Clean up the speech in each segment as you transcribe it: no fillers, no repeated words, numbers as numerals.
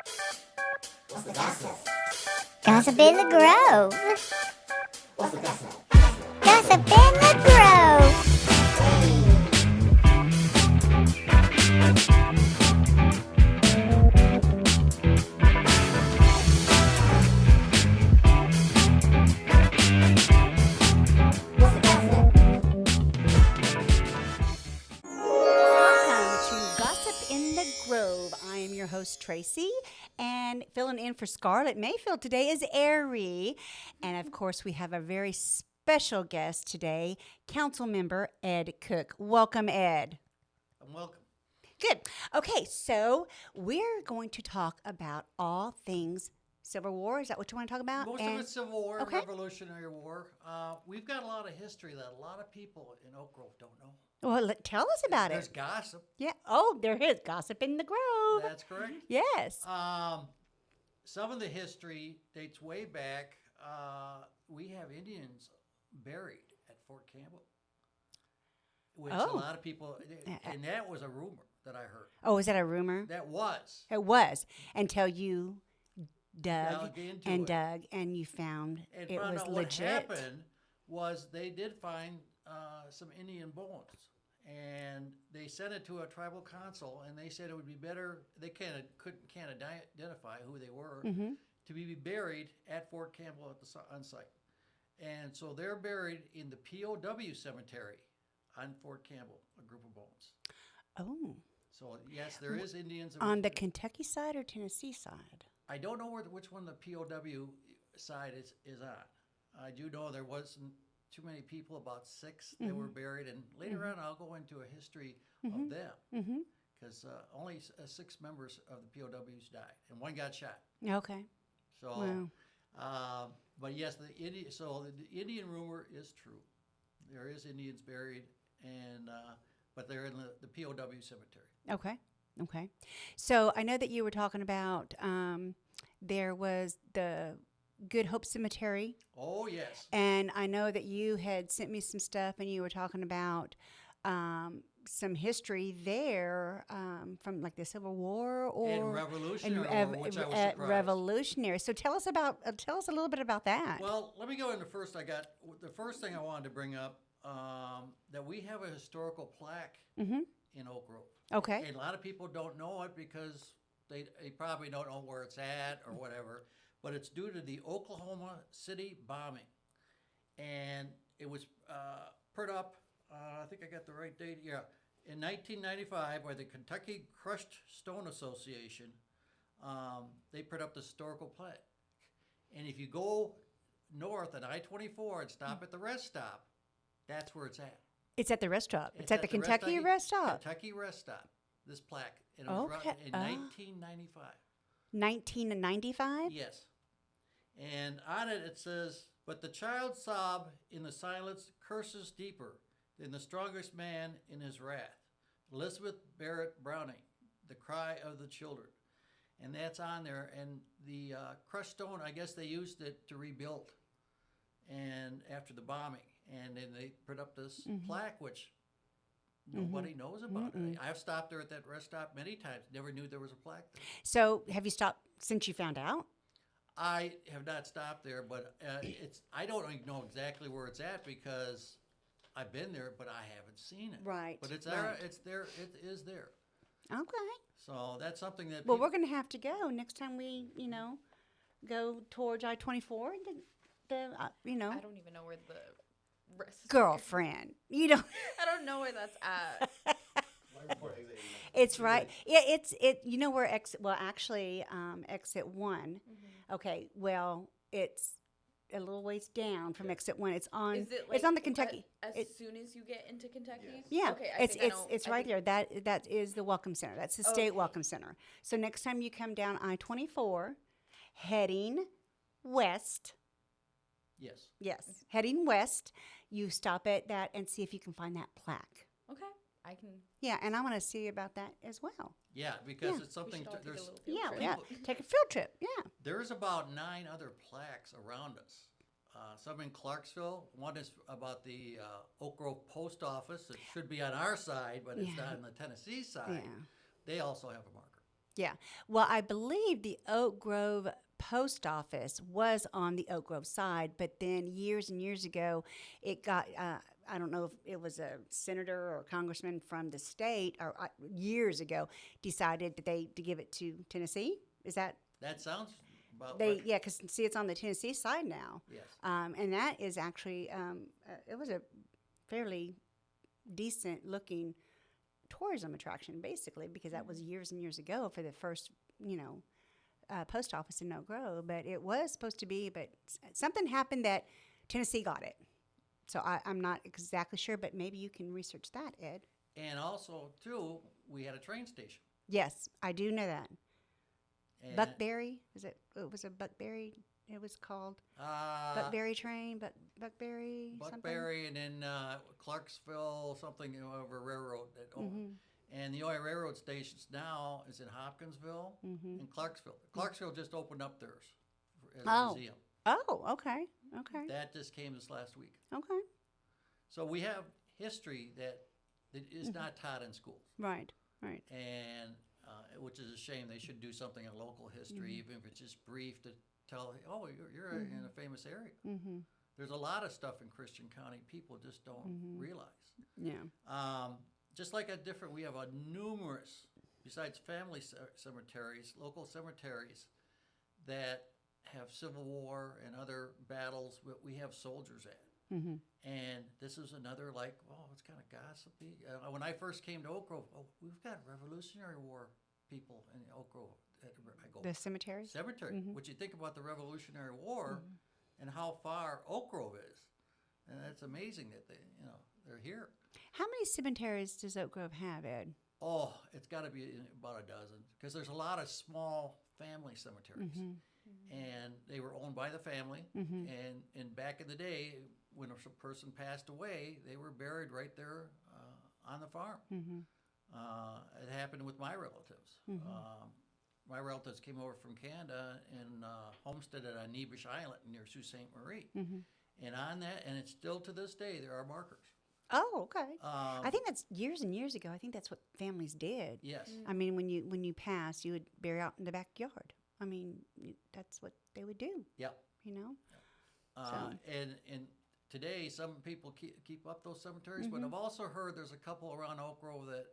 What's the gossip? Gossip in the Grove. What's the gossip? Gossip in the Grove. What's the gossip? Welcome to Gossip in the Grove. I am your host, Tracy, and filling in for Scarlett Mayfield today is Ari. And of course, we have a very special guest today, Council Member Ed Cook. Welcome, Ed. Welcome. Good. Okay, so we're going to talk about all things Civil War. Is that what you want to talk about? Most of it's Civil War, okay. Revolutionary War. We've got a lot of history that a lot of people in Oak Grove don't know. Well, tell us about There's it. gossip. Yeah. Oh, there is Gossip in the Grove. That's correct. Yes. Some of the history dates way back. We have Indians buried at Fort Campbell, which a Oh. lot of people, and that was a rumor that I heard. Oh, is that a rumor? That was. It was until you dug Dug into and it. dug and you found And it found was out what legit. happened was they did find some Indian bones, and they sent it to a tribal council, and they said it would be better. They can't identify who they were Mhm. to be buried at Fort Campbell at the on site, and so they're buried in the POW cemetery on Fort Campbell, a group of bones. Oh, So yes, there is Indians on the Kentucky side or Tennessee side? I don't know which one the POW side is on. I do know there wasn't too many people, about 6 that were buried, and later on I'll go into a history of them, Mm-hmm. because only 6 members of the POWs died, and 1 got shot. Okay. So, Wow. but yes, the Indian rumor is true. There is Indians buried, and but they're in the POW cemetery. Okay. Okay. So I know that you were talking about there was the Good Hope Cemetery. Oh yes. And I know that you had sent me some stuff and you were talking about some history there from like the Civil War or And Revolutionary War, which I was surprised. Revolutionary. So tell us a little bit about that. Well, let me go into first. The first thing I wanted to bring up, that we have a historical plaque Mm-hmm. in Oak Grove. Okay. And a lot of people don't know it because they probably don't know where it's at or whatever, but it's due to the Oklahoma City bombing. And it was put up, I think I got the right date, yeah, in 1995 by the Kentucky Crushed Stone Association. They put up the historical plaque. And if you go north at I-24 and stop at the rest stop, that's where it's at. It's at the rest stop. It's at the Kentucky rest stop. Kentucky rest stop. This plaque. And it was Okay. in 1995. 1995? Yes. And on it it says, "But the child sob in the silence curses deeper than the strongest man in his wrath. Elizabeth Barrett Browning, the cry of the children." And that's on there. And the crushed stone, I guess they used it to rebuild, and after the bombing. And then they put up this plaque, which nobody knows about. I've stopped there at that rest stop many times. Never knew there was a plaque there. So have you stopped since you found out? I have not stopped there, but I don't even know exactly where it's at because I've been there, but I haven't seen it. Right, But it's right. there. It's there. It is there. Okay. So that's something that. Well, we're going to have to go next time we, go towards I-24. I don't even know where the rest. Girlfriend. I don't know where that's at. It's right. Yeah, you know where exit, well, actually, exit 1. Okay, well, it's a little ways down from exit 1. It's on, Is it it's on the Kentucky. As it- soon as you get into Kentucky? Yeah, Okay, it's right there. That is the Welcome Center. That's the State Okay. Welcome Center. So next time you come down I-24, heading west, Yes. heading west, you stop at that and see if you can find that plaque. Okay, I can. Yeah, and I want to see about that as well. Yeah, because Yeah. it's something. We should all take a There's little field trip. Yeah, take a field trip. Yeah. there's about 9 other plaques around us. Some in Clarksville. One is about the Oak Grove Post Office. It should be on our side, but it's Yeah. not on the Tennessee side. Yeah. They also have a marker. Yeah. Well, I believe the Oak Grove post office was on the Oak Grove side, but then years and years ago, it got. I don't know if it was a senator or congressman from the state, or years ago, decided that they to give it to Tennessee. Is that That sounds about they? right. Yeah, because see, it's on the Tennessee side now, Yes. and that is actually it was a fairly decent looking tourism attraction, basically, because that was years and years ago for the first, post office in Oak Grove. But it was supposed to be, but something happened that Tennessee got it. So I'm not exactly sure, but maybe you can research that, Ed. And also, too, we had a train station. Yes, I do know that. And, Buckberry, was it? It was a Buckberry. It was called Buckberry train, Buckberry. Buckberry, and then Clarksville, something over railroad. And the only railroad stations now is in Hopkinsville and Clarksville. Clarksville just opened up theirs as a museum. Oh, okay, okay, That just came this last week. okay. So we have history that is not taught in schools, Right, right. and which is a shame. They should do something in local history, even if it's just brief, to tell, oh, you're in a famous area. There's a lot of stuff in Christian County people just don't realize. Yeah. Just like we have a numerous, besides family cemeteries, local cemeteries that have Civil War and other battles. We have soldiers at. And this is another, like, oh, it's kind of gossipy. When I first came to Oak Grove, we've got Revolutionary War people in Oak Grove. I go, The cemetery? cemetery. What you think about the Revolutionary War and how far Oak Grove is, and it's amazing that they're here. How many cemeteries does Oak Grove have, Ed? Oh, it's got to be about a dozen, because there's a lot of small family cemeteries, and they were owned by the family. And back in the day, when a person passed away, they were buried right there on the farm. It happened with my relatives. My relatives came over from Canada and homesteaded on Nebish Island near Sault Ste. Marie. And on that, and it's still to this day, there are markers. Oh, okay. I think that's years and years ago. I think that's what families did. Yes. I mean, when you passed, you would bury out in the backyard. I mean, that's what they would do. Yep. You know. And today, some people keep up those cemeteries, but I've also heard there's a couple around Oak Grove that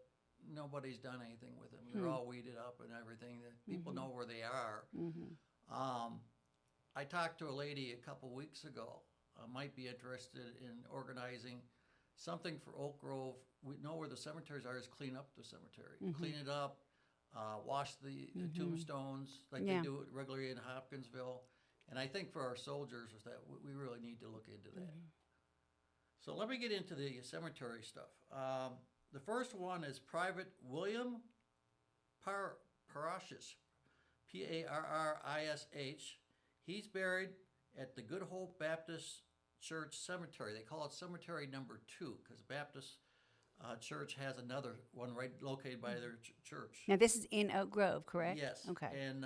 nobody's done anything with them. They're all weeded up and everything. That people know where they are. I talked to a lady a couple weeks ago. Might be interested in organizing something for Oak Grove. We know where the cemeteries are. Is clean up the cemetery, clean it up, wash the tombstones like they do it regularly in Hopkinsville. And I think for our soldiers is that we really need to look into that. So let me get into the cemetery stuff. The first one is Private William Parrish, Parrish. He's buried at the Good Hope Baptist Church Cemetery. They call it Cemetery Number 2 because Baptist Church has another one right located by their church. Now this is in Oak Grove, correct? Yes. Okay. And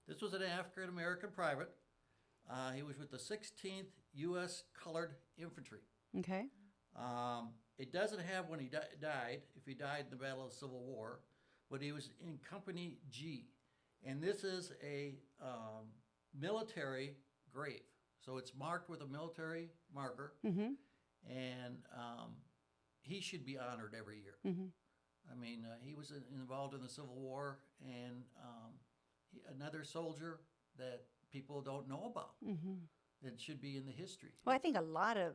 this was an African American private. He was with the 16th U.S. Colored Infantry. Okay. It doesn't have when he died, if he died in the Battle of the Civil War, but he was in Company G. And this is a military grave. So it's marked with a military marker. And he should be honored every year. I mean, he was involved in the Civil War, and another soldier that people don't know about. That should be in the history. Well, I think a lot of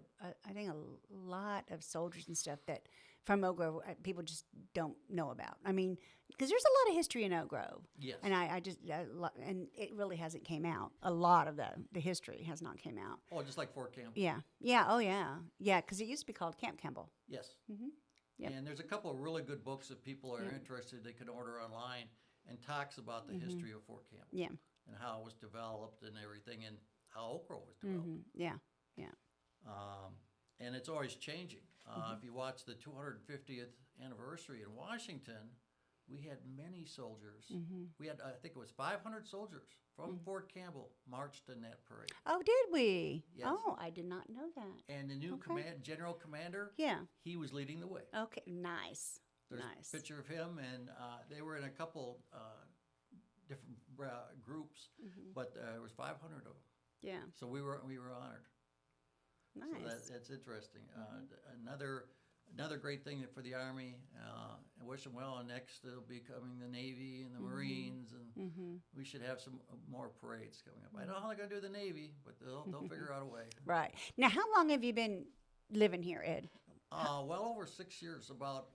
soldiers and stuff that from Oak Grove people just don't know about. I mean, because there's a lot of history in Oak Grove. Yes. And and it really hasn't came out. A lot of the history has not came out. Oh, just like Fort Campbell. Yeah. Yeah. Oh, yeah. Yeah. Because it used to be called Camp Campbell. Yes. Yep. And there's a couple of really good books if people are interested. They can order online and talks about the history of Fort Campbell. Yeah. And how it was developed and everything, and how Oak Grove was developed. Yeah. Yeah. And it's always changing. If you watch the 250th anniversary in Washington, we had many soldiers. We had, I think it was 500 soldiers from Fort Campbell marched in that parade. Oh, did we? Yes. Oh, I did not know that. And the new general commander, Yeah. he was leading the way. Okay. Nice. There's Nice. a picture of him, and they were in a couple different groups, but there was 500 of them. Yeah. So we were honored. Nice. So that's interesting. Another great thing for the Army. I wish them well. And next, it'll be coming the Navy and the Marines, and we should have some more parades coming up. I don't know how they're going to do the Navy, but they'll figure out a way. Right. Now, how long have you been living here, Ed? Well over 6 years, about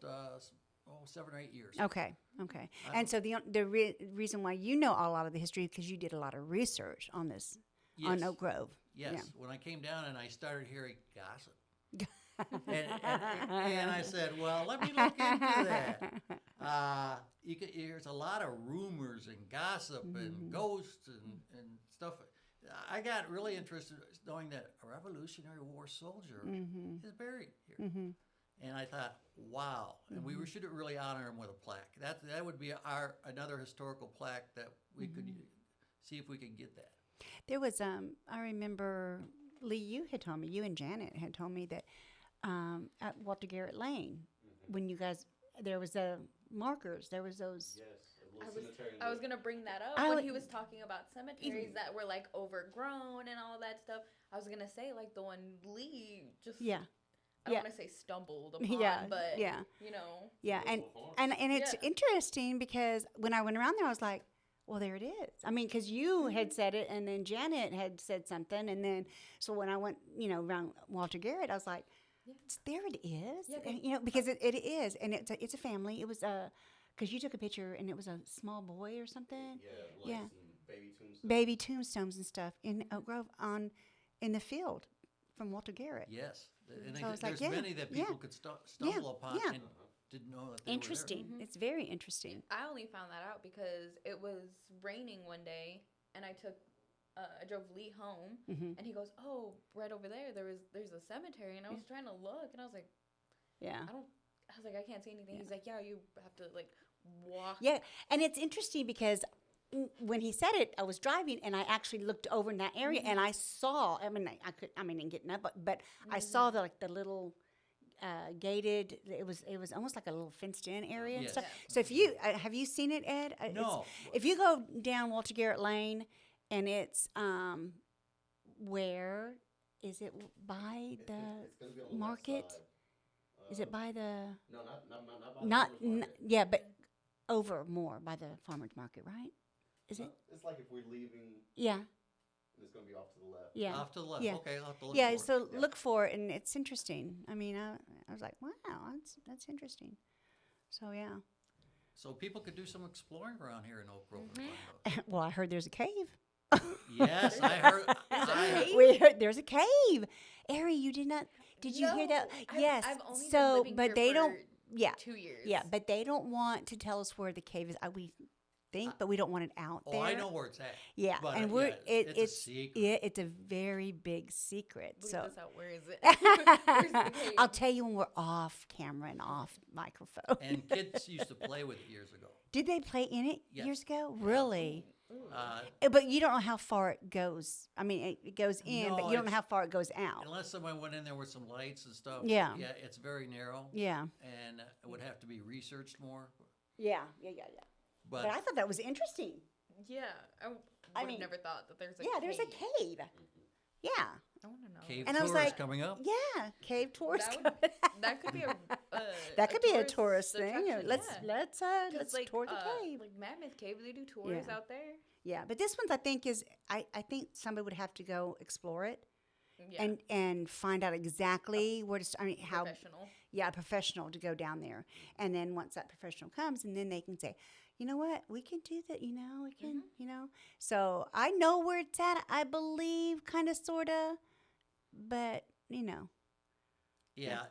7 or 8 years. Okay. And so the reason why you know a lot of the history is because you did a lot of research on this, on Yes. Oak Grove. Yes, Yeah. when I came down and I started hearing gossip. and I said, well, let me look into that. There's a lot of rumors and gossip and ghosts and stuff. I got really interested knowing that a Revolutionary War soldier is buried here. And I thought, wow. And we should really honor him with a plaque. That would be another historical plaque that we could see if we can get that. There was, I remember, Lee, you and Janet had told me that at Walter Garrett Lane, when you guys, there was markers, there was those. Yes, a little cemetery. I was gonna bring that up when he was talking about cemeteries that were like overgrown and all that stuff. I was gonna say like the one Lee just I don't want to say stumbled upon, but you know. Yeah, and it's interesting because when I went around there, I was like, well, there it is. I mean, because you had said it, and then Janet had said something, and then so when I went, around Walter Garrett, I was like, there it is. Yeah, and, because it is, and it's a family. It was because you took a picture, and it was a small boy or something. Yeah, some baby tombstones. Baby tombstones and stuff in Oak Grove in the field from Walter Garrett. Yes, and So I was there's like, many that people could stumble upon and didn't know that they Interesting. were there. It's very interesting. I only found that out because it was raining one day, and I drove Lee home, and he goes, "Oh, right over there's a cemetery," and I was trying to look, and I was like, Yeah. I was like, I can't see anything. He's like, yeah, you have to like walk. Yeah, and it's interesting because when he said it, I was driving and I actually looked over in that area and I saw. I mean, I didn't get up, but I saw the little gated. It was almost like a little fenced in area and Yes. stuff. So if you have you seen it, Ed? No. If you go down Walter Garrett Lane, and it's where is it by It's gonna be on the market? left side. Is it by the No, not by the not farmer's market. yeah, but over more by the farmers market, right? Is it? It's like if we're leaving, Yeah, it's gonna be off to the left. yeah. Off to the left. Yeah. Okay, I'll have to look Yeah, for it. so look for it, and it's interesting. I mean, I was like, wow, that's interesting. So yeah. So people could do some exploring around here in Oak Grove. and find out. Well, I heard there's a cave. Yes, I heard. We heard there's a cave. Ari, you did not? Did you hear that? I've- Yes. I've only been So, living but here they for don't. Yeah. 2 years. Yeah, but they don't want to tell us where the cave is. We think, but we don't want it out there. Oh, I know where it's at. Yeah, But, and we're it's a secret. it's a very big secret. Bleep So this out. Where is it? Where's the cave? I'll tell you when we're off camera and off microphone. And kids used to play with it years ago. Did they play in it Yes. years ago? Really? Uh, But you don't know how far it goes. I mean, it goes in, No, but you don't know it's- how far it goes out. unless someone went in there with some lights and stuff. Yeah. Yeah, it's very narrow. Yeah. And it would have to be researched more. Yeah. But, But I thought that was interesting. Yeah, I would have mean, never thought that there's a Yeah, cave. there's a cave. Yeah. I want to know. cave And I was tours like, coming up. Yeah, cave tours. That could be a That could be a tourist thing. attraction, Let's yeah. let's 'Cause, tour the cave. Like Mammoth Cave, they do tours Yeah. out there. Yeah, but this one's I think is I think somebody would have to go explore it Yeah, and find out exactly where to. I mean, how professional. a professional to go down there, and then once that professional comes, and then they can say, you know what, we can do that. We can, So I know where it's at. I believe, kind of, sorta, but Yeah,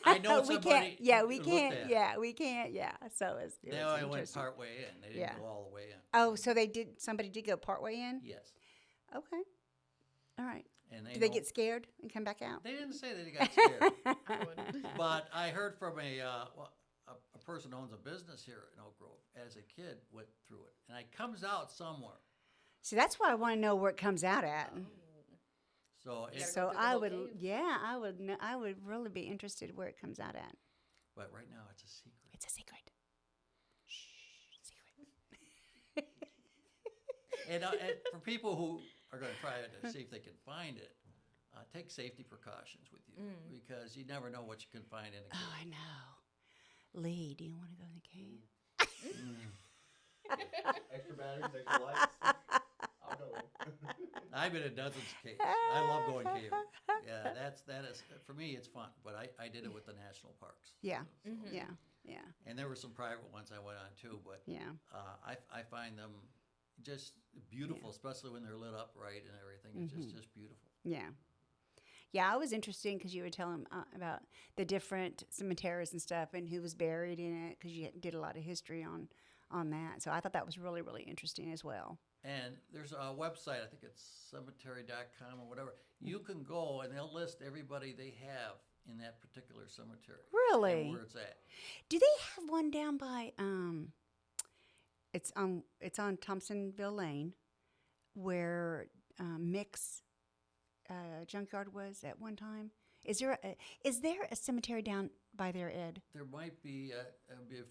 I know we somebody. can't. Yeah, we who looked can't. at it. Yeah, we can't. Yeah. So it They was only went interesting. part way in. They didn't Yeah. go all the way in. Oh, so they did. Somebody did go partway in. Yes. Okay. All right. And Did they know- get scared and come back out? They didn't say that they got scared. I would. But I heard from a person who owns a business here in Oak Grove. As a kid, went through it, and it comes out somewhere. See, that's why I want to know where it comes out at. So, You gotta So go through the I whole would, cave. yeah, I would really be interested where it comes out at. but right now it's a secret. It's a secret. Shh, secret. And for people who are going to try to see if they can find it, take safety precautions with you because you never know what you can find in a cave. Oh, I know. Lee, do you want to go in the cave? Extra batteries, extra lights. I'll go. I've been in dozens of caves. I love going caving. Yeah, that is for me. It's fun, but I did it with the national parks. Yeah, So, yeah. and there were some private ones I went on too. But Yeah. I find them just beautiful, especially when they're lit up right and everything. It's just beautiful. Yeah. Yeah, I was interested because you were telling about the different cemeteries and stuff and who was buried in it because you did a lot of history on that. So I thought that was really, really interesting as well. And there's a website, I think it's cemetery.com or whatever. You can go and they'll list everybody they have in that particular cemetery. Really? And where it's at. Do they have one down by it's on Thompsonville Lane where Mick's junkyard was at one time? Is there a cemetery down by there, Ed? There might be a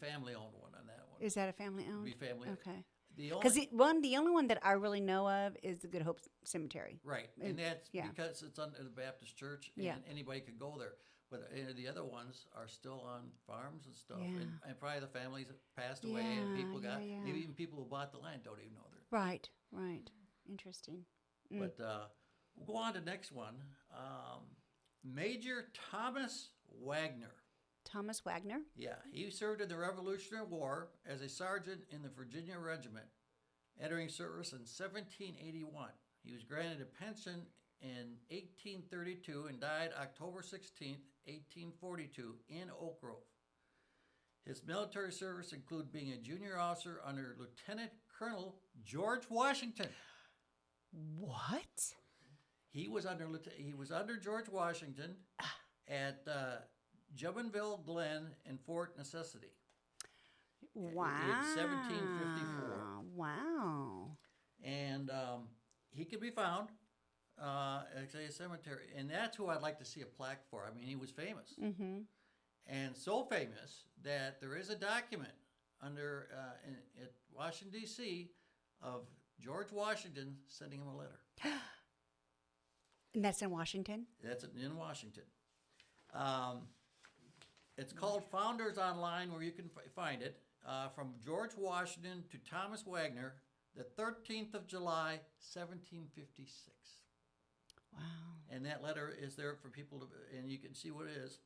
family-owned one on that one. Is that a family owned? Be family. Okay. Because The only one that I really know of is the Good Hope Cemetery. right, and that's yeah. because it's under the Baptist church, and Yeah. anybody could go there. But the other ones are still on farms and stuff, Yeah. and probably the families have passed away, and people Yeah, got yeah. maybe even people who bought the land don't even know they're. Right. Interesting. But we'll go on to the next one. Major Thomas Wagner. Thomas Wagner. Yeah, he served in the Revolutionary War as a sergeant in the Virginia Regiment, entering service in 1781. He was granted a pension in 1832 and died October 16, 1842, in Oak Grove. His military service included being a junior officer under Lieutenant Colonel George Washington. What? He was under George Washington at Jubbinville Glen and Fort Necessity. Wow. In 1754. Wow. And he could be found at a cemetery. And that's who I'd like to see a plaque for. I mean, he was famous. Mm-hmm. And so famous that there is a document under at Washington, D.C. of George Washington sending him a letter. And that's in Washington? That's in Washington. It's called Founders Online, where you can find it. From George Washington to Thomas Wagner, the 13th of July, 1756. Wow. And that letter is there for people to, and you can see what it is.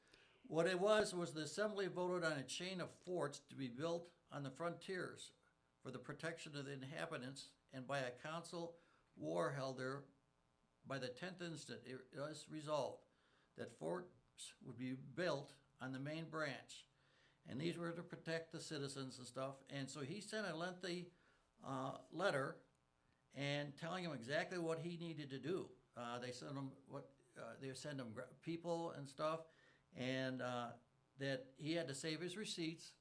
What it was the assembly voted on a chain of forts to be built on the frontiers for the protection of the inhabitants, and by a council war held there by the 10th instant, it was resolved that forts would be built on the main branch. And these were to protect the citizens and stuff. And so he sent a lengthy letter and telling him exactly what he needed to do. They sent him people and stuff, and that he had to save his receipts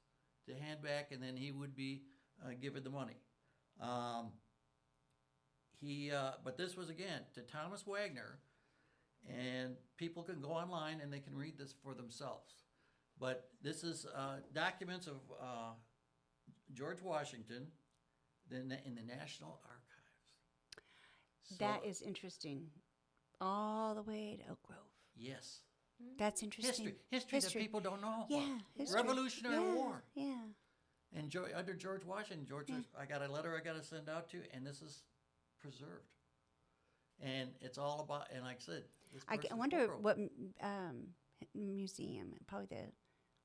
to hand back, and then he would be given the money. But this was again to Thomas Wagner, and people can go online and they can read this for themselves. But this is documents of George Washington in the National Archives. So, That is interesting. All the way to Oak Grove. yes, That's interesting. history that people don't know. Yeah, about. history. Revolutionary War. Yeah. And under George Washington, I got a letter I got to send out to you, and this is preserved. And it's all about, and like I said, this I person's wonder photo. what museum, probably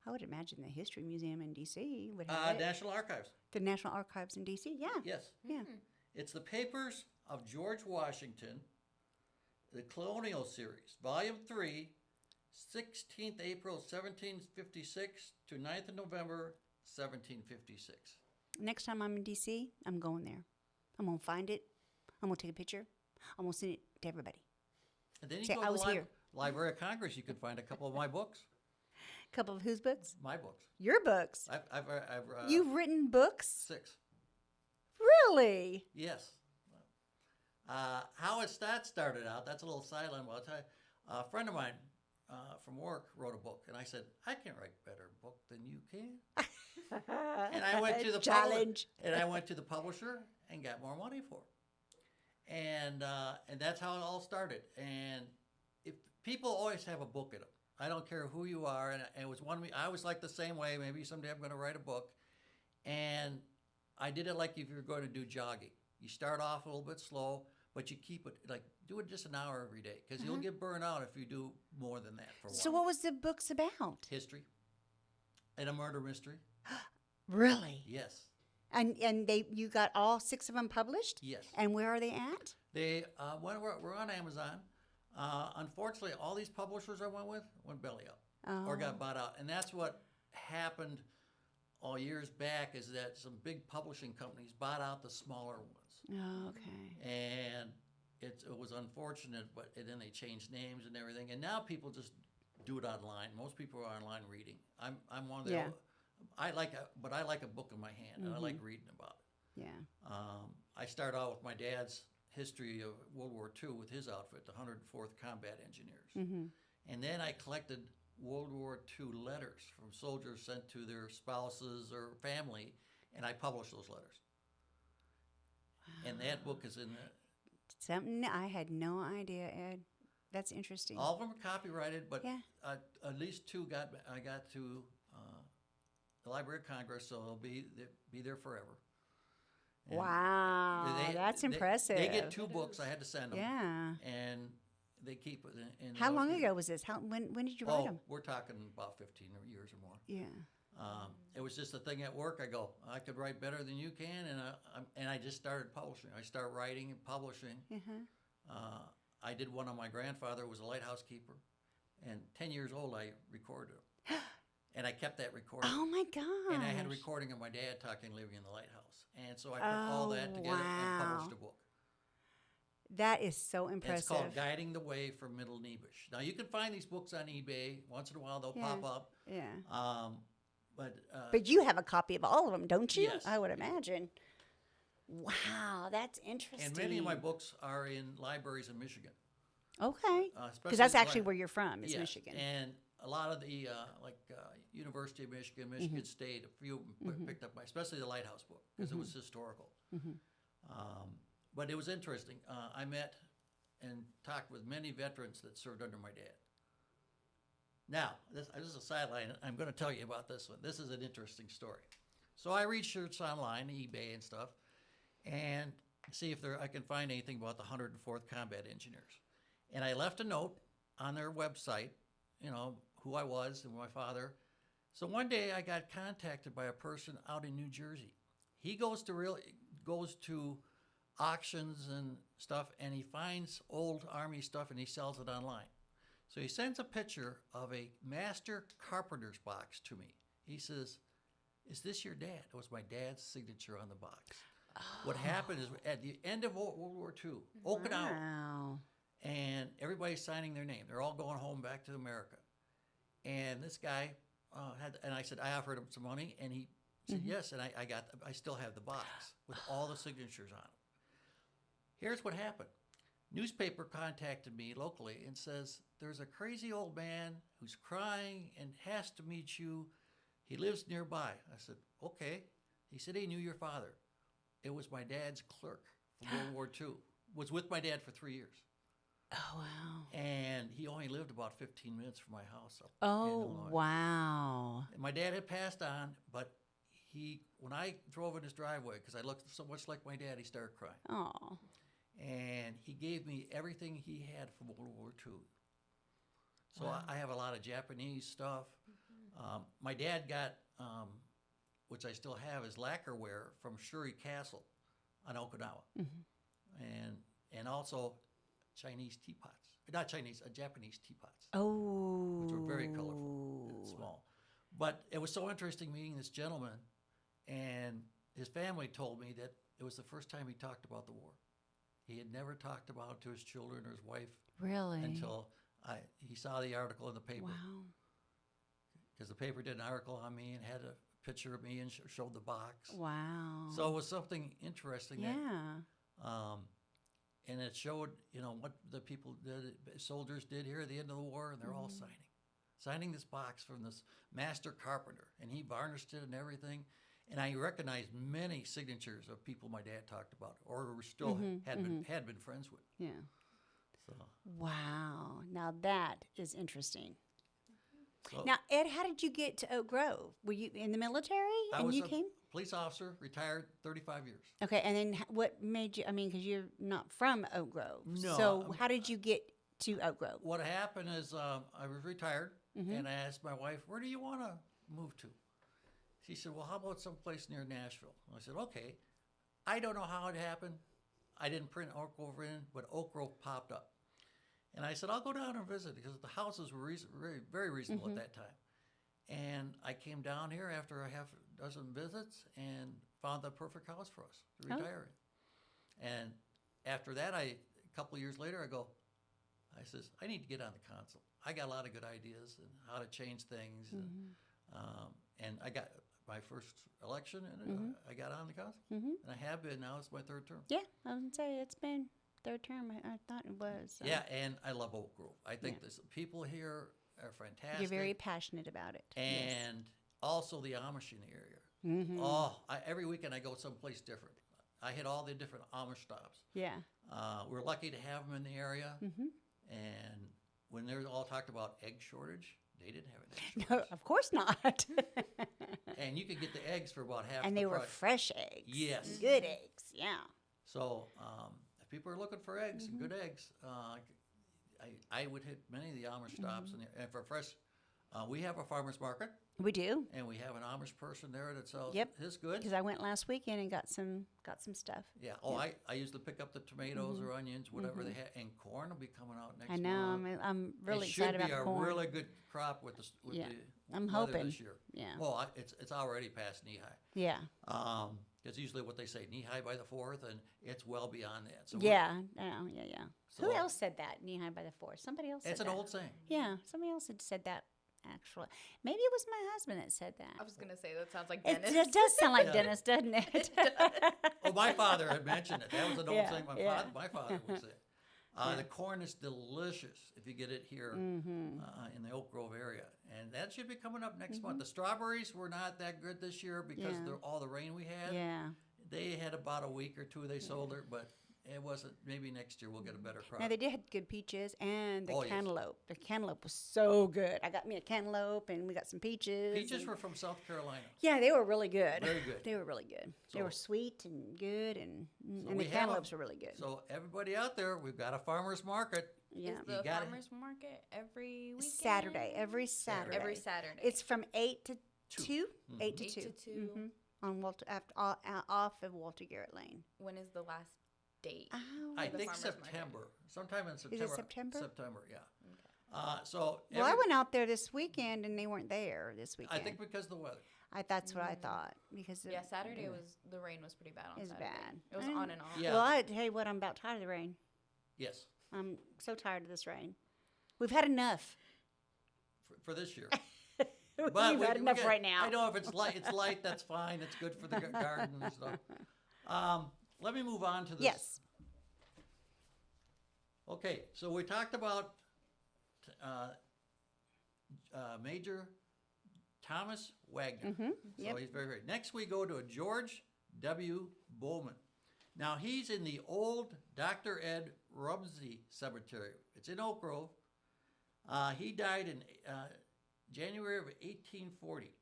I would imagine the History Museum in D.C. would have it. National Archives. The National Archives in D.C., yeah. Yes. Yeah. It's the Papers of George Washington, the Colonial Series, Volume 3, 16th April 1756 to 9th of November 1756. Next time I'm in D.C., I'm going there. I'm going to find it. I'm going to take a picture. I'm going to send it to everybody. And then you Say, go I to was the here. Library of Congress, you can find a couple of my books. Couple of whose books? My books. Your books. I've You've written books? 6. Really? Yes. How it started out, that's a little sideline, but I'll tell you. A friend of mine from work wrote a book, and I said, I can write a better book than you can. And I went to the challenge. And I went to the publisher and got more money for it. And that's how it all started. And if people always have a book in them. I don't care who you are. And it was I was like the same way. Maybe someday I'm going to write a book. And I did it like if you're going to do jogging. You start off a little bit slow, but you keep it, like, do it just an hour every day. Because you'll get burned out if you do more than that for a while. So what was the books about? History. And a murder mystery. Really? Yes. And you got all 6 of them published? Yes. And where are they at? We're on Amazon. Unfortunately, all these publishers I went with went belly up or got bought out. And that's what happened all years back, is that some big publishing companies bought out the smaller ones. Oh, okay. And it was unfortunate, but then they changed names and everything. And now people just do it online. Most people are online reading. I'm one of the... Yeah. I like a book in my hand, and I like reading about it. Yeah. I started out with my dad's history of World War II with his outfit, the 104th Combat Engineers. And then I collected World War II letters from soldiers sent to their spouses or family, and I published those letters. And that book is in Something I had no idea, Ed. That's interesting. all of them are copyrighted, but Yeah. at least 2 I got to the Library of Congress, so they'll be there forever. And Wow, that's impressive. They get 2 books. I had to send them. Yeah. And they keep it. How long ago was this? When did you write them? We're talking about 15 years or more. Yeah. It was just a thing at work. I go, I could write better than you can, and I just started publishing. I started writing and publishing. I did one on my grandfather, who was a lighthouse keeper, and 10 years old I recorded him. And I kept that recording. Oh my gosh. And I had a recording of my dad talking living in the lighthouse. And so I put all that together and published a book. That is so And impressive. it's called Guiding the Way for Middle Nebish. Now, you can find these books on eBay. Once in a while, they'll pop up. Yeah. But you have a copy of all of them, don't you? Yes. I would imagine. Wow, that's interesting. and many of my books are in libraries in Michigan. Okay. Especially Because that's the actually li- where you're from, is Yes, Michigan. And a lot of the, University of Michigan, Michigan State, a few picked up especially the Lighthouse book, because it was historical. But it was interesting. I met and talked with many veterans that served under my dad. Now, this is a sideline. I'm going to tell you about this one. This is an interesting story. So I researched online, eBay and stuff, and see if I can find anything about the 104th Combat Engineers. And I left a note on their website, who I was and my father. So one day I got contacted by a person out in New Jersey. He goes to auctions and stuff, and he finds old Army stuff and he sells it online. So he sends a picture of a master carpenter's box to me. He says, "Is this your dad?" It was my dad's signature on the box. Oh. What happened is at the end of World War II, Okinawa, Wow. and everybody's signing their name. They're all going home back to America. And this guy and I said, I offered him some money, and he said yes, and I still have the box with all the signatures on it. Here's what happened. Newspaper contacted me locally and says, there's a crazy old man who's crying and has to meet you. He lives nearby. I said, okay. He said, he knew your father. It was my dad's clerk from World War II. Was with my dad for 3 years. Oh, wow. And he only lived about 15 minutes from my house up Oh, in Illinois. wow. And my dad had passed on, but when I drove in his driveway, because I looked so much like my dad, he started crying. Oh. And he gave me everything he had from World War II. So I have a lot of Japanese stuff. My dad got, which I still have, is lacquerware from Shuri Castle on Okinawa. And also Chinese teapots. Not Chinese, Japanese teapots. Oh. Which were very colorful and small. But it was so interesting meeting this gentleman, and his family told me that it was the first time he talked about the war. He had never talked about it to his children or his wife. Really? Until he saw the article in the paper. Wow. Because the paper did an article on me and had a picture of me and showed the box. Wow. So it was something interesting. Yeah. And it showed, what the soldiers did here at the end of the war, and they're all signing. signing this box from this master carpenter, and he varnished it and everything. And I recognized many signatures of people my dad talked about, or were still had been friends with. Yeah. So Wow. Now that is interesting. so Now, Ed, how did you get to Oak Grove? Were you in the military I and was you a came? police officer, retired, 35 years. Okay, and then what made you? I mean, because you're not from Oak Grove. No, So how did you get to Oak Grove? What happened is I was retired, and I asked my wife, "Where do you want to move to?" She said, "Well, how about someplace near Nashville?" I said, "Okay." I don't know how it happened. I didn't print Oak Grove in, but Oak Grove popped up. And I said, I'll go down and visit because the houses were very reasonable at that time. And I came down here after a half dozen visits and found the perfect house for us to retire in. And after that, a couple of years later, I says, I need to get on the council. I got a lot of good ideas and how to change things. And I got my first election, and I got on the council. And I have been now. It's my third term. Yeah, I was gonna say it's been third term. I thought it was. So. Yeah, and I love Oak Grove. I think the people here are fantastic. You're very passionate about it. And also the Amish in the area. Every weekend I go someplace different. I hit all the different Amish stops. Yeah. We're lucky to have them in the area. And when they're all talked about egg shortage, they didn't have an egg shortage. No, of course not. And you could get the eggs for about half and the they price. were fresh eggs. Yes. Good eggs. Yeah. So if people are looking for eggs, good eggs, I would hit many of the Amish stops. And for fresh, we have a farmer's market. We do. And we have an Amish person there that sells Yep. his goods. Because I went last weekend and got some stuff. Yeah. Oh, I usually pick up the tomatoes or onions, whatever they have, and corn will be coming out next I know. month. I'm really excited about It should be a corn. really good crop with the I'm weather hoping. this year. Yeah. Well, it's already past knee high. Yeah. It's usually what they say, knee high by the 4th, and it's well beyond that. So Yeah. Who So- else said that? Knee high by the 4th. Somebody else said it's that. an old saying. Yeah. Somebody else had said that. Actually, maybe it was my husband that said that. I was gonna say that sounds like It, Dennis. it does sound like Yeah. Dennis, doesn't it? Oh, my father had mentioned it. That was an old Yeah, saying yeah. my father would say. The corn is delicious if you get it here in the Oak Grove area. And that should be coming up next month. The strawberries were not that good this year because Yeah. all the rain we had. Yeah. They had about a week or two they sold it, but it wasn't. Maybe next year we'll get a better crop. Now they did have good peaches and the Oh, yes. cantaloupe. The cantaloupe was so good. I got me a cantaloupe and we got some peaches. Peaches and- were from South Carolina. Yeah, they were really good. Very good. They were really good. They So- were sweet and good, and So the we have cantaloupes were really good. So everybody out there, we've got a farmer's market. Yeah. Is the You gotta- farmer's market every weekend? Saturday, every Saturday. Every Saturday. It's from 8 to 2. 8 to 8 2. to 2. Mhm. On Walter off of Walter Garrett Lane. When is the last date? I the think farmer's market. September. Sometime in September. September? September, yeah. Okay. So Well, I went out there this weekend and they weren't there this I weekend. think because of the weather. That's what I thought because Yeah, Saturday the rain was pretty bad on It was Saturday. bad. It was I on didn't- and off. Yeah. Well, I tell you what, I'm about tired of the rain. Yes, I'm so tired of this rain. We've had enough. for this year. We've But had enough right now. I know if it's light, that's fine. It's good for the garden and stuff. Let me move on to this. Yes. Okay, so we talked about Major Thomas Wagner. So Yep. he's very great. Next, we go to George W. Bowman. Now, he's in the old Dr. Ed Rumsey Cemetery. It's in Oak Grove. He died in January of 1840.